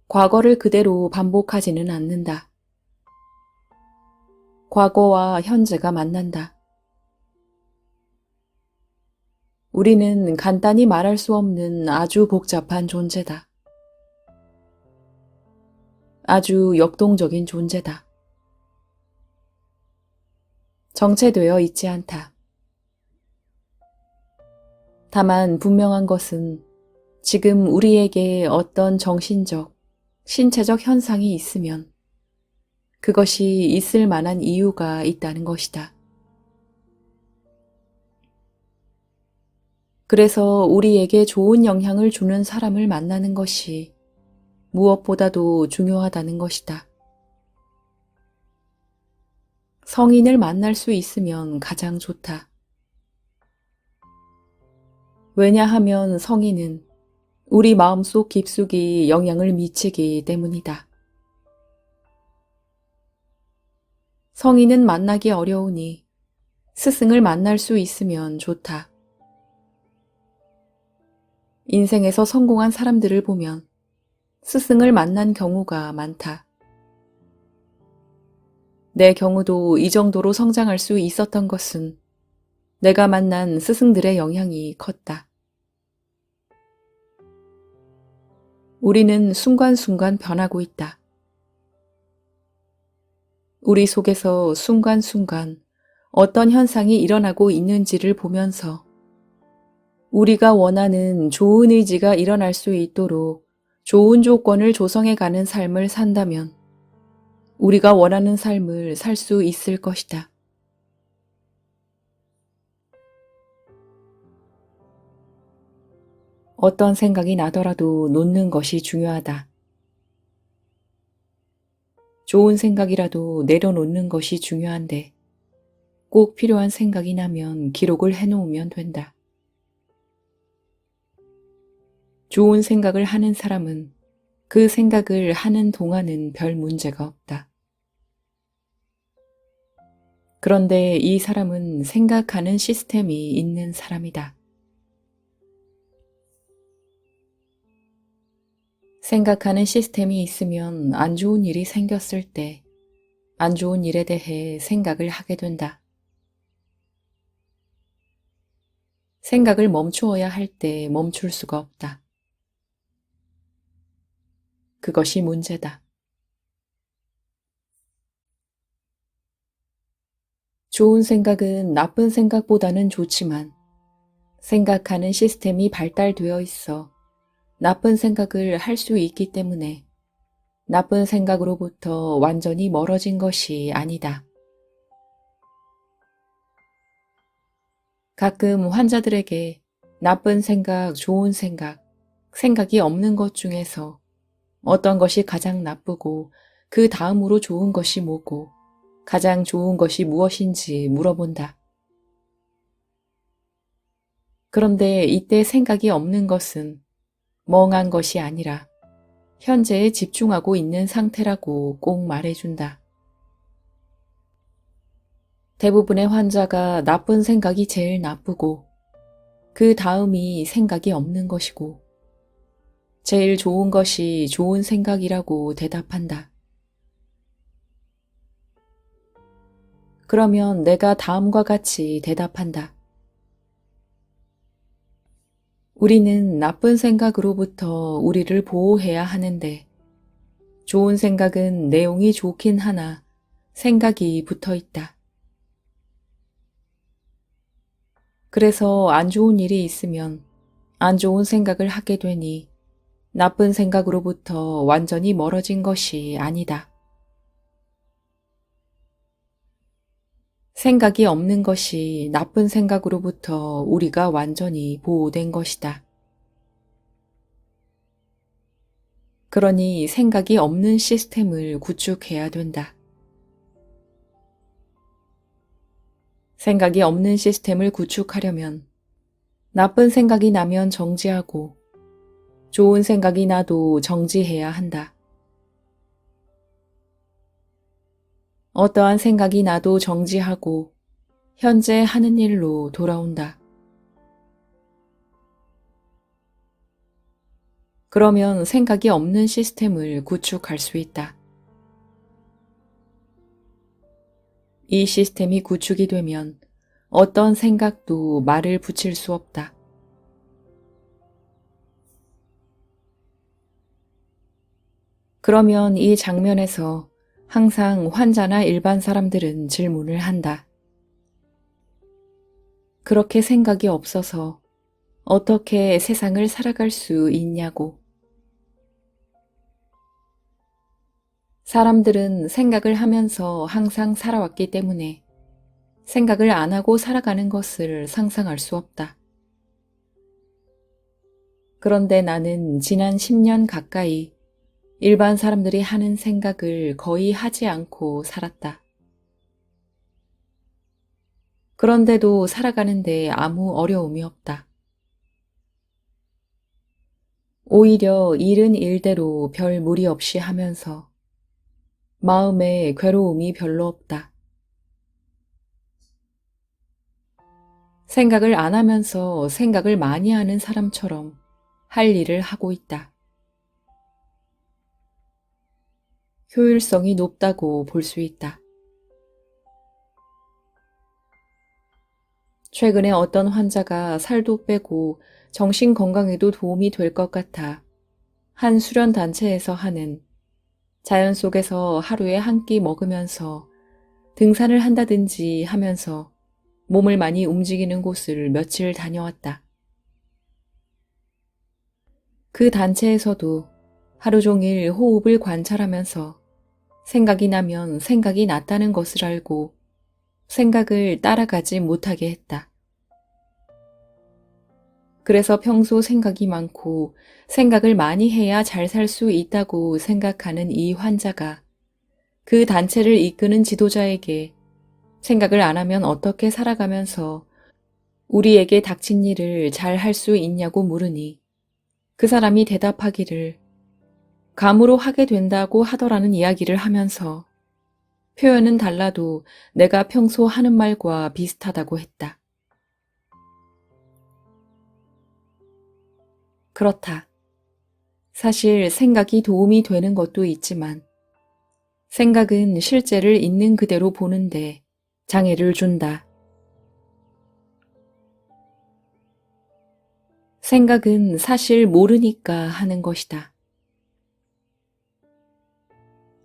과거를 그대로 반복하지는 않는다. 과거와 현재가 만난다. 우리는 간단히 말할 수 없는 아주 복잡한 존재다. 아주 역동적인 존재다. 정체되어 있지 않다. 다만 분명한 것은 지금 우리에게 어떤 정신적, 신체적 현상이 있으면 그것이 있을 만한 이유가 있다는 것이다. 그래서 우리에게 좋은 영향을 주는 사람을 만나는 것이 무엇보다도 중요하다는 것이다. 성인을 만날 수 있으면 가장 좋다. 왜냐하면 성인은 우리 마음속 깊숙이 영향을 미치기 때문이다. 성인은 만나기 어려우니 스승을 만날 수 있으면 좋다. 인생에서 성공한 사람들을 보면 스승을 만난 경우가 많다. 내 경우도 이 정도로 성장할 수 있었던 것은 내가 만난 스승들의 영향이 컸다. 우리는 순간순간 변하고 있다. 우리 속에서 순간순간 어떤 현상이 일어나고 있는지를 보면서 우리가 원하는 좋은 의지가 일어날 수 있도록 좋은 조건을 조성해가는 삶을 산다면 우리가 원하는 삶을 살 수 있을 것이다. 어떤 생각이 나더라도 놓는 것이 중요하다. 좋은 생각이라도 내려놓는 것이 중요한데 꼭 필요한 생각이 나면 기록을 해놓으면 된다. 좋은 생각을 하는 사람은 그 생각을 하는 동안은 별 문제가 없다. 그런데 이 사람은 생각하는 시스템이 있는 사람이다. 생각하는 시스템이 있으면 안 좋은 일이 생겼을 때 안 좋은 일에 대해 생각을 하게 된다. 생각을 멈추어야 할 때 멈출 수가 없다. 그것이 문제다. 좋은 생각은 나쁜 생각보다는 좋지만 생각하는 시스템이 발달되어 있어 나쁜 생각을 할 수 있기 때문에 나쁜 생각으로부터 완전히 멀어진 것이 아니다. 가끔 환자들에게 나쁜 생각, 좋은 생각, 생각이 없는 것 중에서 어떤 것이 가장 나쁘고 그 다음으로 좋은 것이 뭐고 가장 좋은 것이 무엇인지 물어본다. 그런데 이때 생각이 없는 것은 멍한 것이 아니라 현재에 집중하고 있는 상태라고 꼭 말해준다. 대부분의 환자가 나쁜 생각이 제일 나쁘고 그 다음이 생각이 없는 것이고 제일 좋은 것이 좋은 생각이라고 대답한다. 그러면 내가 다음과 같이 대답한다. 우리는 나쁜 생각으로부터 우리를 보호해야 하는데 좋은 생각은 내용이 좋긴 하나 생각이 붙어 있다. 그래서 안 좋은 일이 있으면 안 좋은 생각을 하게 되니 나쁜 생각으로부터 완전히 멀어진 것이 아니다. 생각이 없는 것이 나쁜 생각으로부터 우리가 완전히 보호된 것이다. 그러니 생각이 없는 시스템을 구축해야 된다. 생각이 없는 시스템을 구축하려면 나쁜 생각이 나면 정지하고 좋은 생각이 나도 정지해야 한다. 어떠한 생각이 나도 정지하고 현재 하는 일로 돌아온다. 그러면 생각이 없는 시스템을 구축할 수 있다. 이 시스템이 구축이 되면 어떤 생각도 말을 붙일 수 없다. 그러면 이 장면에서 항상 환자나 일반 사람들은 질문을 한다. 그렇게 생각이 없어서 어떻게 세상을 살아갈 수 있냐고. 사람들은 생각을 하면서 항상 살아왔기 때문에 생각을 안 하고 살아가는 것을 상상할 수 없다. 그런데 나는 지난 10년 가까이 일반 사람들이 하는 생각을 거의 하지 않고 살았다. 그런데도 살아가는데 아무 어려움이 없다. 오히려 일은 일대로 별 무리 없이 하면서 마음에 괴로움이 별로 없다. 생각을 안 하면서 생각을 많이 하는 사람처럼 할 일을 하고 있다. 효율성이 높다고 볼 수 있다. 최근에 어떤 환자가 살도 빼고 정신 건강에도 도움이 될 것 같아 한 수련 단체에서 하는 자연 속에서 하루에 한 끼 먹으면서 등산을 한다든지 하면서 몸을 많이 움직이는 곳을 며칠 다녀왔다. 그 단체에서도 하루 종일 호흡을 관찰하면서 생각이 나면 생각이 났다는 것을 알고 생각을 따라가지 못하게 했다. 그래서 평소 생각이 많고 생각을 많이 해야 잘 살 수 있다고 생각하는 이 환자가 그 단체를 이끄는 지도자에게 생각을 안 하면 어떻게 살아가면서 우리에게 닥친 일을 잘 할 수 있냐고 물으니 그 사람이 대답하기를 감으로 하게 된다고 하더라는 이야기를 하면서 표현은 달라도 내가 평소 하는 말과 비슷하다고 했다. 그렇다. 사실 생각이 도움이 되는 것도 있지만 생각은 실제를 있는 그대로 보는데 장애를 준다. 생각은 사실 모르니까 하는 것이다.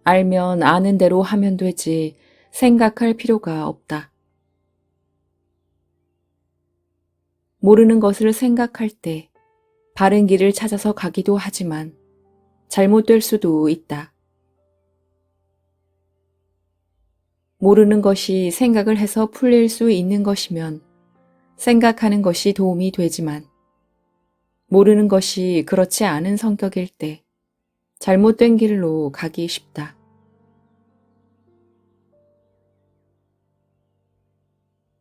알면 아는 대로 하면 되지 생각할 필요가 없다. 모르는 것을 생각할 때 바른 길을 찾아서 가기도 하지만 잘못될 수도 있다. 모르는 것이 생각을 해서 풀릴 수 있는 것이면 생각하는 것이 도움이 되지만 모르는 것이 그렇지 않은 성격일 때 잘못된 길로 가기 쉽다.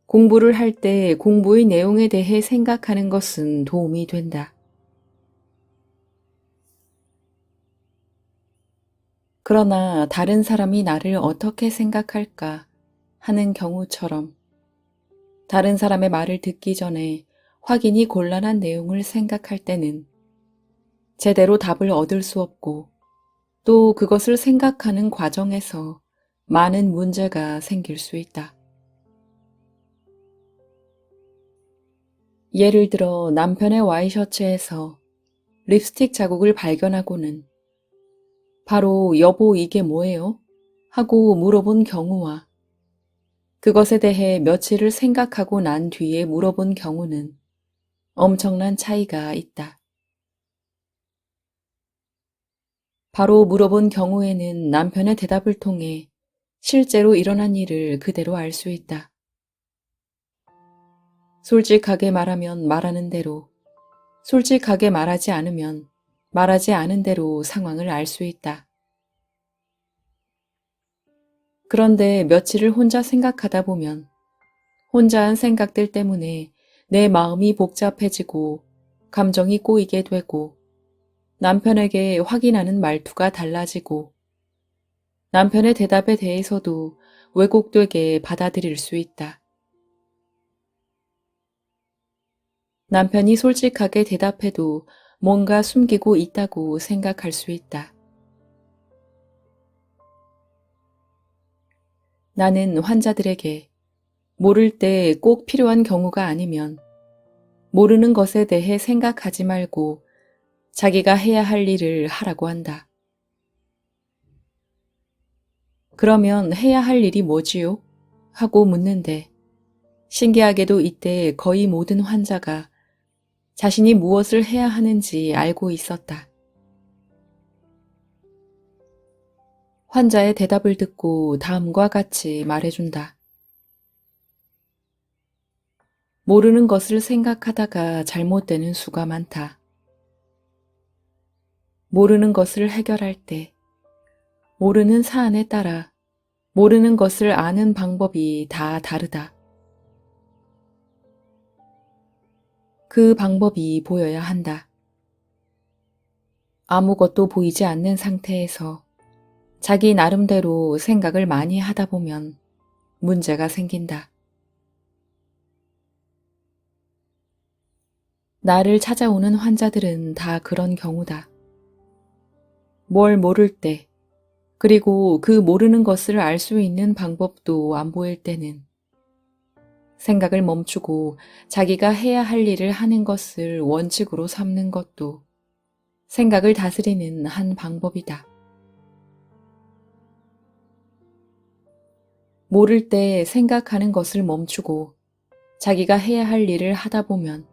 공부를 할 때 공부의 내용에 대해 생각하는 것은 도움이 된다. 그러나 다른 사람이 나를 어떻게 생각할까 하는 경우처럼 다른 사람의 말을 듣기 전에 확인이 곤란한 내용을 생각할 때는 제대로 답을 얻을 수 없고 또 그것을 생각하는 과정에서 많은 문제가 생길 수 있다. 예를 들어 남편의 와이셔츠에서 립스틱 자국을 발견하고는 바로 여보 이게 뭐예요? 하고 물어본 경우와 그것에 대해 며칠을 생각하고 난 뒤에 물어본 경우는 엄청난 차이가 있다. 바로 물어본 경우에는 남편의 대답을 통해 실제로 일어난 일을 그대로 알 수 있다. 솔직하게 말하면 말하는 대로, 솔직하게 말하지 않으면 말하지 않은 대로 상황을 알 수 있다. 그런데 며칠을 혼자 생각하다 보면 혼자 한 생각들 때문에 내 마음이 복잡해지고 감정이 꼬이게 되고 남편에게 확인하는 말투가 달라지고 남편의 대답에 대해서도 왜곡되게 받아들일 수 있다. 남편이 솔직하게 대답해도 뭔가 숨기고 있다고 생각할 수 있다. 나는 환자들에게 모를 때 꼭 필요한 경우가 아니면 모르는 것에 대해 생각하지 말고 자기가 해야 할 일을 하라고 한다. 그러면 해야 할 일이 뭐지요? 하고 묻는데 신기하게도 이때 거의 모든 환자가 자신이 무엇을 해야 하는지 알고 있었다. 환자의 대답을 듣고 다음과 같이 말해준다. 모르는 것을 생각하다가 잘못되는 수가 많다. 모르는 것을 해결할 때 모르는 사안에 따라 모르는 것을 아는 방법이 다 다르다. 그 방법이 보여야 한다. 아무것도 보이지 않는 상태에서 자기 나름대로 생각을 많이 하다 보면 문제가 생긴다. 나를 찾아오는 환자들은 다 그런 경우다. 뭘 모를 때, 그리고 그 모르는 것을 알 수 있는 방법도 안 보일 때는 생각을 멈추고 자기가 해야 할 일을 하는 것을 원칙으로 삼는 것도 생각을 다스리는 한 방법이다. 모를 때 생각하는 것을 멈추고 자기가 해야 할 일을 하다 보면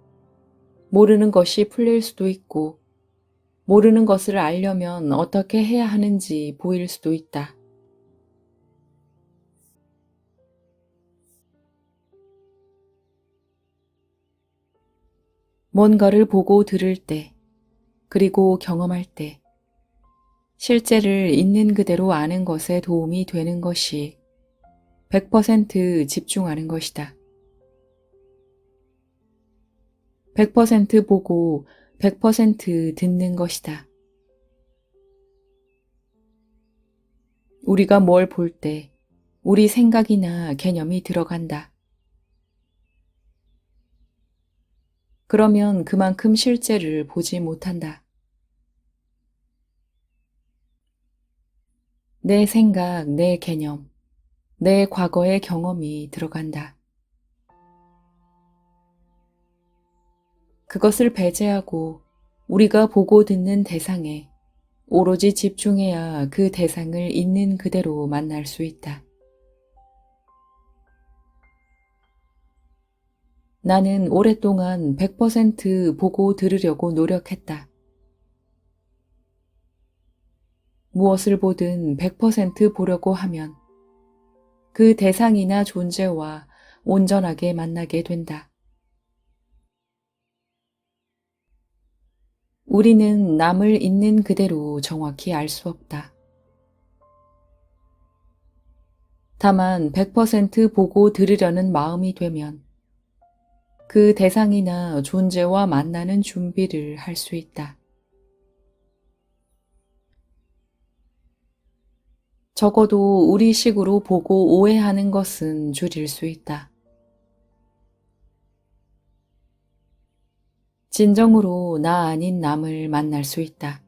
모르는 것이 풀릴 수도 있고 모르는 것을 알려면 어떻게 해야 하는지 보일 수도 있다. 뭔가를 보고 들을 때, 그리고 경험할 때, 실제를 있는 그대로 아는 것에 도움이 되는 것이 100% 집중하는 것이다. 100% 보고 100% 듣는 것이다. 우리가 뭘 볼 때 우리 생각이나 개념이 들어간다. 그러면 그만큼 실제를 보지 못한다. 내 생각, 내 개념, 내 과거의 경험이 들어간다. 그것을 배제하고 우리가 보고 듣는 대상에 오로지 집중해야 그 대상을 있는 그대로 만날 수 있다. 나는 오랫동안 100% 보고 들으려고 노력했다. 무엇을 보든 100% 보려고 하면 그 대상이나 존재와 온전하게 만나게 된다. 우리는 남을 있는 그대로 정확히 알 수 없다. 다만 100% 보고 들으려는 마음이 되면 그 대상이나 존재와 만나는 준비를 할 수 있다. 적어도 우리식으로 보고 오해하는 것은 줄일 수 있다. 진정으로 나 아닌 남을 만날 수 있다.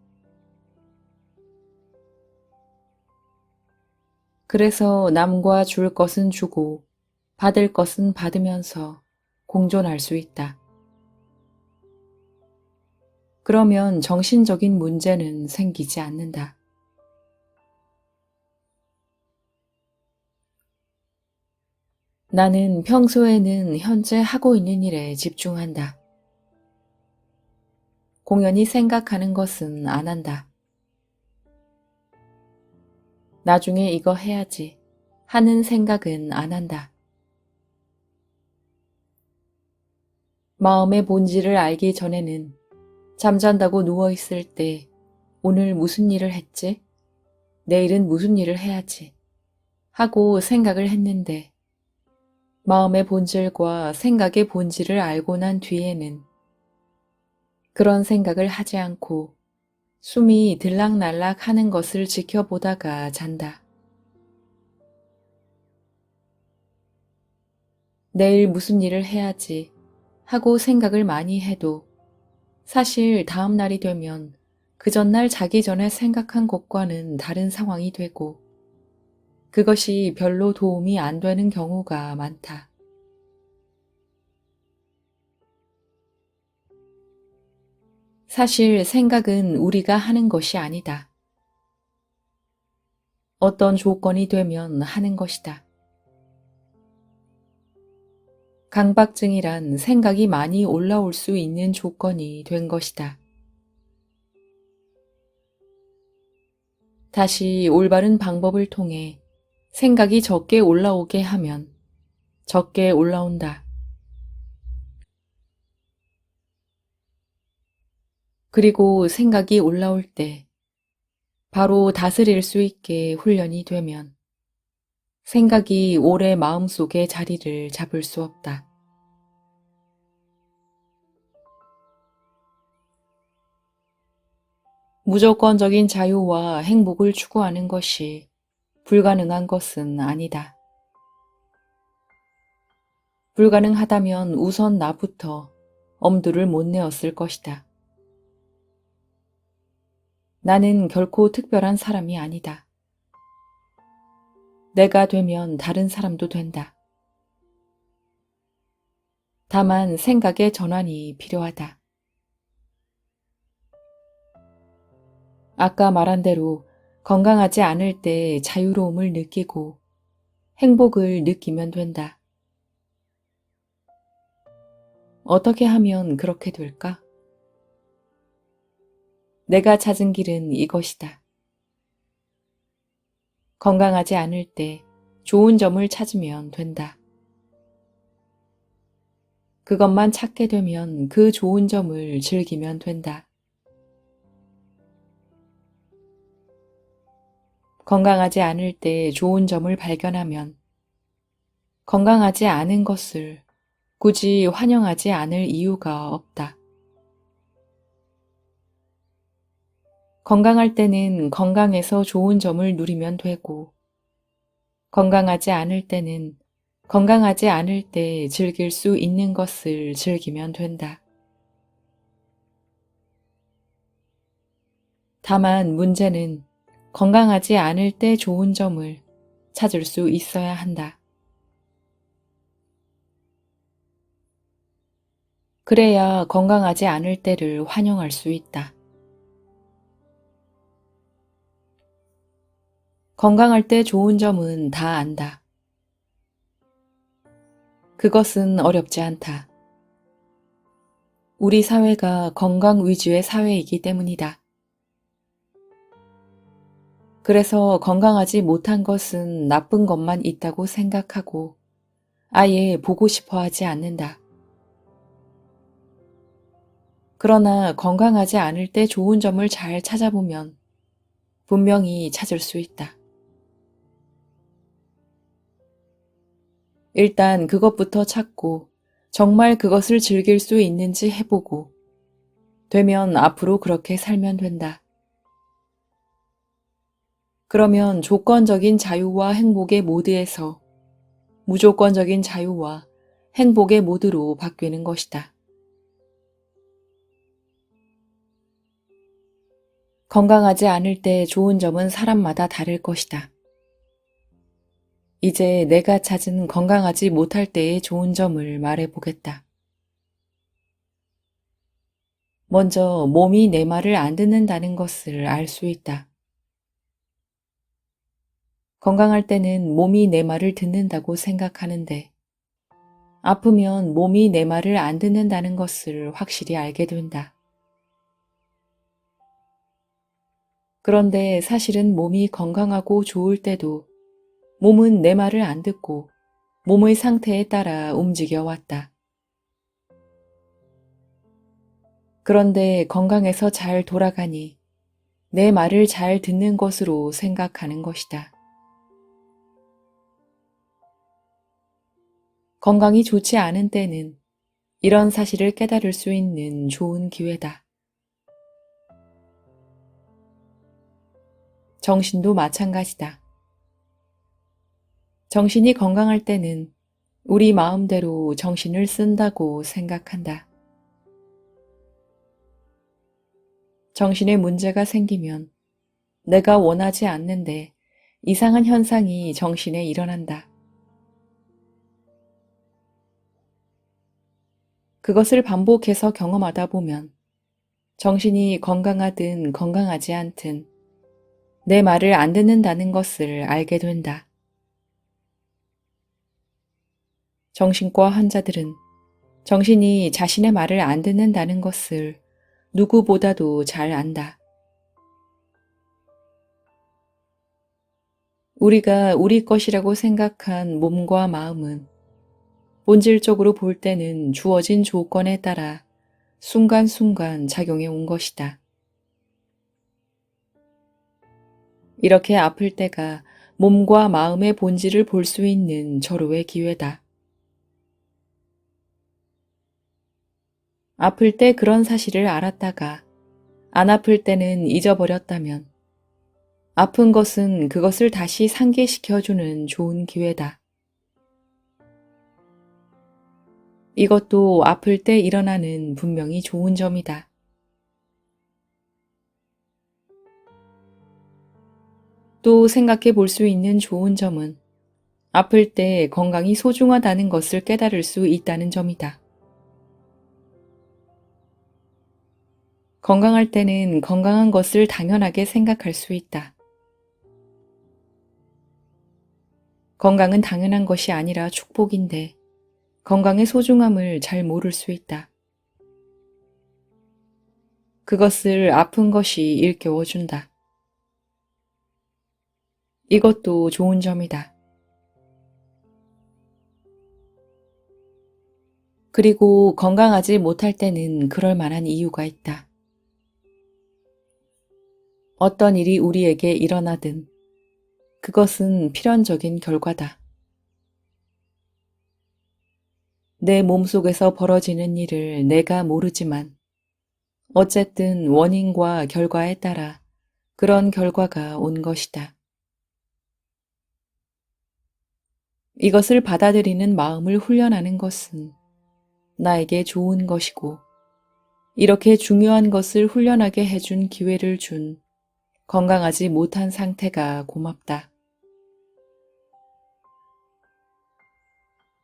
그래서 남과 줄 것은 주고 받을 것은 받으면서 공존할 수 있다. 그러면 정신적인 문제는 생기지 않는다. 나는 평소에는 현재 하고 있는 일에 집중한다. 공연히 생각하는 것은 안 한다. 나중에 이거 해야지 하는 생각은 안 한다. 마음의 본질을 알기 전에는 잠잔다고 누워있을 때 오늘 무슨 일을 했지? 내일은 무슨 일을 해야지 하고 생각을 했는데 마음의 본질과 생각의 본질을 알고 난 뒤에는 그런 생각을 하지 않고 숨이 들락날락 하는 것을 지켜보다가 잔다. 내일 무슨 일을 해야지 하고 생각을 많이 해도 사실 다음 날이 되면 그 전날 자기 전에 생각한 것과는 다른 상황이 되고 그것이 별로 도움이 안 되는 경우가 많다. 사실 생각은 우리가 하는 것이 아니다. 어떤 조건이 되면 하는 것이다. 강박증이란 생각이 많이 올라올 수 있는 조건이 된 것이다. 다시 올바른 방법을 통해 생각이 적게 올라오게 하면 적게 올라온다. 그리고 생각이 올라올 때 바로 다스릴 수 있게 훈련이 되면 생각이 오래 마음속에 자리를 잡을 수 없다. 무조건적인 자유와 행복을 추구하는 것이 불가능한 것은 아니다. 불가능하다면 우선 나부터 엄두를 못 내었을 것이다. 나는 결코 특별한 사람이 아니다. 내가 되면 다른 사람도 된다. 다만 생각의 전환이 필요하다. 아까 말한 대로 건강하지 않을 때 자유로움을 느끼고 행복을 느끼면 된다. 어떻게 하면 그렇게 될까? 내가 찾은 길은 이것이다. 건강하지 않을 때 좋은 점을 찾으면 된다. 그것만 찾게 되면 그 좋은 점을 즐기면 된다. 건강하지 않을 때 좋은 점을 발견하면 건강하지 않은 것을 굳이 환영하지 않을 이유가 없다. 건강할 때는 건강해서 좋은 점을 누리면 되고, 건강하지 않을 때는 건강하지 않을 때 즐길 수 있는 것을 즐기면 된다. 다만 문제는 건강하지 않을 때 좋은 점을 찾을 수 있어야 한다. 그래야 건강하지 않을 때를 환영할 수 있다. 건강할 때 좋은 점은 다 안다. 그것은 어렵지 않다. 우리 사회가 건강 위주의 사회이기 때문이다. 그래서 건강하지 못한 것은 나쁜 것만 있다고 생각하고 아예 보고 싶어 하지 않는다. 그러나 건강하지 않을 때 좋은 점을 잘 찾아보면 분명히 찾을 수 있다. 일단 그것부터 찾고 정말 그것을 즐길 수 있는지 해보고 되면 앞으로 그렇게 살면 된다. 그러면 조건적인 자유와 행복의 모드에서 무조건적인 자유와 행복의 모드로 바뀌는 것이다. 건강하지 않을 때 좋은 점은 사람마다 다를 것이다. 이제 내가 찾은 건강하지 못할 때의 좋은 점을 말해보겠다. 먼저 몸이 내 말을 안 듣는다는 것을 알 수 있다. 건강할 때는 몸이 내 말을 듣는다고 생각하는데 아프면 몸이 내 말을 안 듣는다는 것을 확실히 알게 된다. 그런데 사실은 몸이 건강하고 좋을 때도 몸은 내 말을 안 듣고 몸의 상태에 따라 움직여 왔다. 그런데 건강해서 잘 돌아가니 내 말을 잘 듣는 것으로 생각하는 것이다. 건강이 좋지 않은 때는 이런 사실을 깨달을 수 있는 좋은 기회다. 정신도 마찬가지다. 정신이 건강할 때는 우리 마음대로 정신을 쓴다고 생각한다. 정신에 문제가 생기면 내가 원하지 않는데 이상한 현상이 정신에 일어난다. 그것을 반복해서 경험하다 보면 정신이 건강하든 건강하지 않든 내 말을 안 듣는다는 것을 알게 된다. 정신과 환자들은 정신이 자신의 말을 안 듣는다는 것을 누구보다도 잘 안다. 우리가 우리 것이라고 생각한 몸과 마음은 본질적으로 볼 때는 주어진 조건에 따라 순간순간 작용해 온 것이다. 이렇게 아플 때가 몸과 마음의 본질을 볼 수 있는 절호의 기회다. 아플 때 그런 사실을 알았다가 안 아플 때는 잊어버렸다면 아픈 것은 그것을 다시 상기시켜주는 좋은 기회다. 이것도 아플 때 일어나는 분명히 좋은 점이다. 또 생각해 볼 수 있는 좋은 점은 아플 때 건강이 소중하다는 것을 깨달을 수 있다는 점이다. 건강할 때는 건강한 것을 당연하게 생각할 수 있다. 건강은 당연한 것이 아니라 축복인데 건강의 소중함을 잘 모를 수 있다. 그것을 아픈 것이 일깨워준다. 이것도 좋은 점이다. 그리고 건강하지 못할 때는 그럴 만한 이유가 있다. 어떤 일이 우리에게 일어나든 그것은 필연적인 결과다. 내 몸속에서 벌어지는 일을 내가 모르지만 어쨌든 원인과 결과에 따라 그런 결과가 온 것이다. 이것을 받아들이는 마음을 훈련하는 것은 나에게 좋은 것이고 이렇게 중요한 것을 훈련하게 해준 기회를 준 건강하지 못한 상태가 고맙다.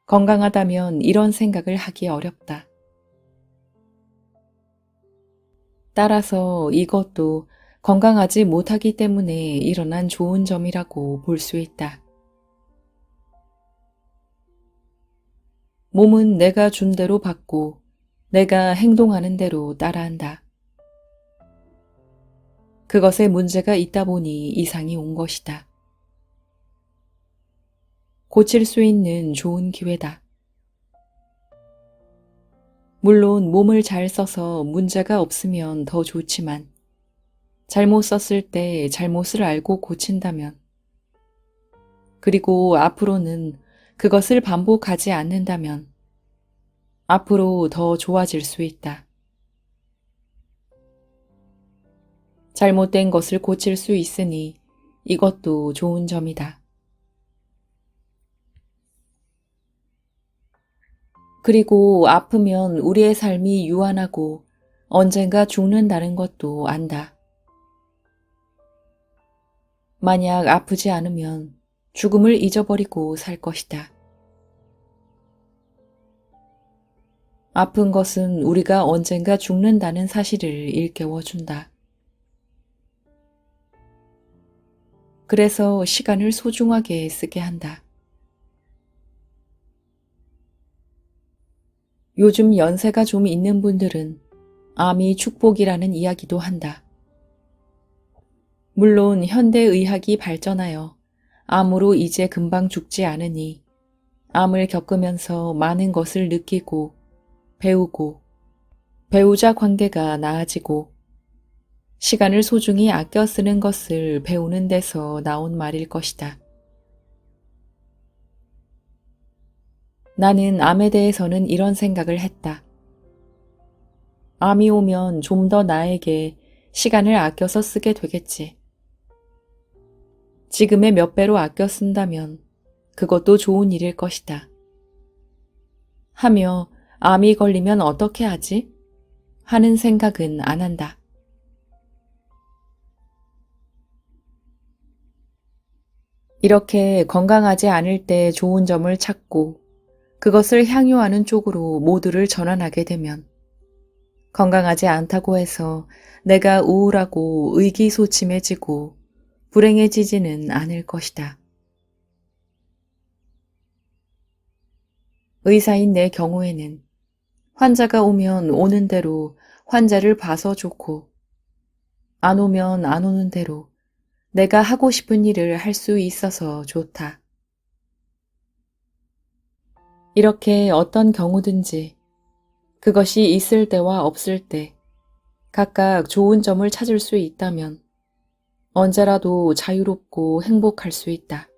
건강하다면 이런 생각을 하기 어렵다. 따라서 이것도 건강하지 못하기 때문에 일어난 좋은 점이라고 볼 수 있다. 몸은 내가 준 대로 받고 내가 행동하는 대로 따라한다. 그것에 문제가 있다 보니 이상이 온 것이다. 고칠 수 있는 좋은 기회다. 물론 몸을 잘 써서 문제가 없으면 더 좋지만 잘못 썼을 때 잘못을 알고 고친다면 그리고 앞으로는 그것을 반복하지 않는다면 앞으로 더 좋아질 수 있다. 잘못된 것을 고칠 수 있으니 이것도 좋은 점이다. 그리고 아프면 우리의 삶이 유한하고 언젠가 죽는다는 것도 안다. 만약 아프지 않으면 죽음을 잊어버리고 살 것이다. 아픈 것은 우리가 언젠가 죽는다는 사실을 일깨워준다. 그래서 시간을 소중하게 쓰게 한다. 요즘 연세가 좀 있는 분들은 암이 축복이라는 이야기도 한다. 물론 현대의학이 발전하여 암으로 이제 금방 죽지 않으니 암을 겪으면서 많은 것을 느끼고 배우고 배우자 관계가 나아지고 시간을 소중히 아껴 쓰는 것을 배우는 데서 나온 말일 것이다. 나는 암에 대해서는 이런 생각을 했다. 암이 오면 좀 더 나에게 시간을 아껴서 쓰게 되겠지. 지금의 몇 배로 아껴 쓴다면 그것도 좋은 일일 것이다. 하며 암이 걸리면 어떻게 하지? 하는 생각은 안 한다. 이렇게 건강하지 않을 때 좋은 점을 찾고 그것을 향유하는 쪽으로 모두를 전환하게 되면 건강하지 않다고 해서 내가 우울하고 의기소침해지고 불행해지지는 않을 것이다. 의사인 내 경우에는 환자가 오면 오는 대로 환자를 봐서 좋고, 안 오면 안 오는 대로 내가 하고 싶은 일을 할 수 있어서 좋다. 이렇게 어떤 경우든지 그것이 있을 때와 없을 때 각각 좋은 점을 찾을 수 있다면 언제라도 자유롭고 행복할 수 있다.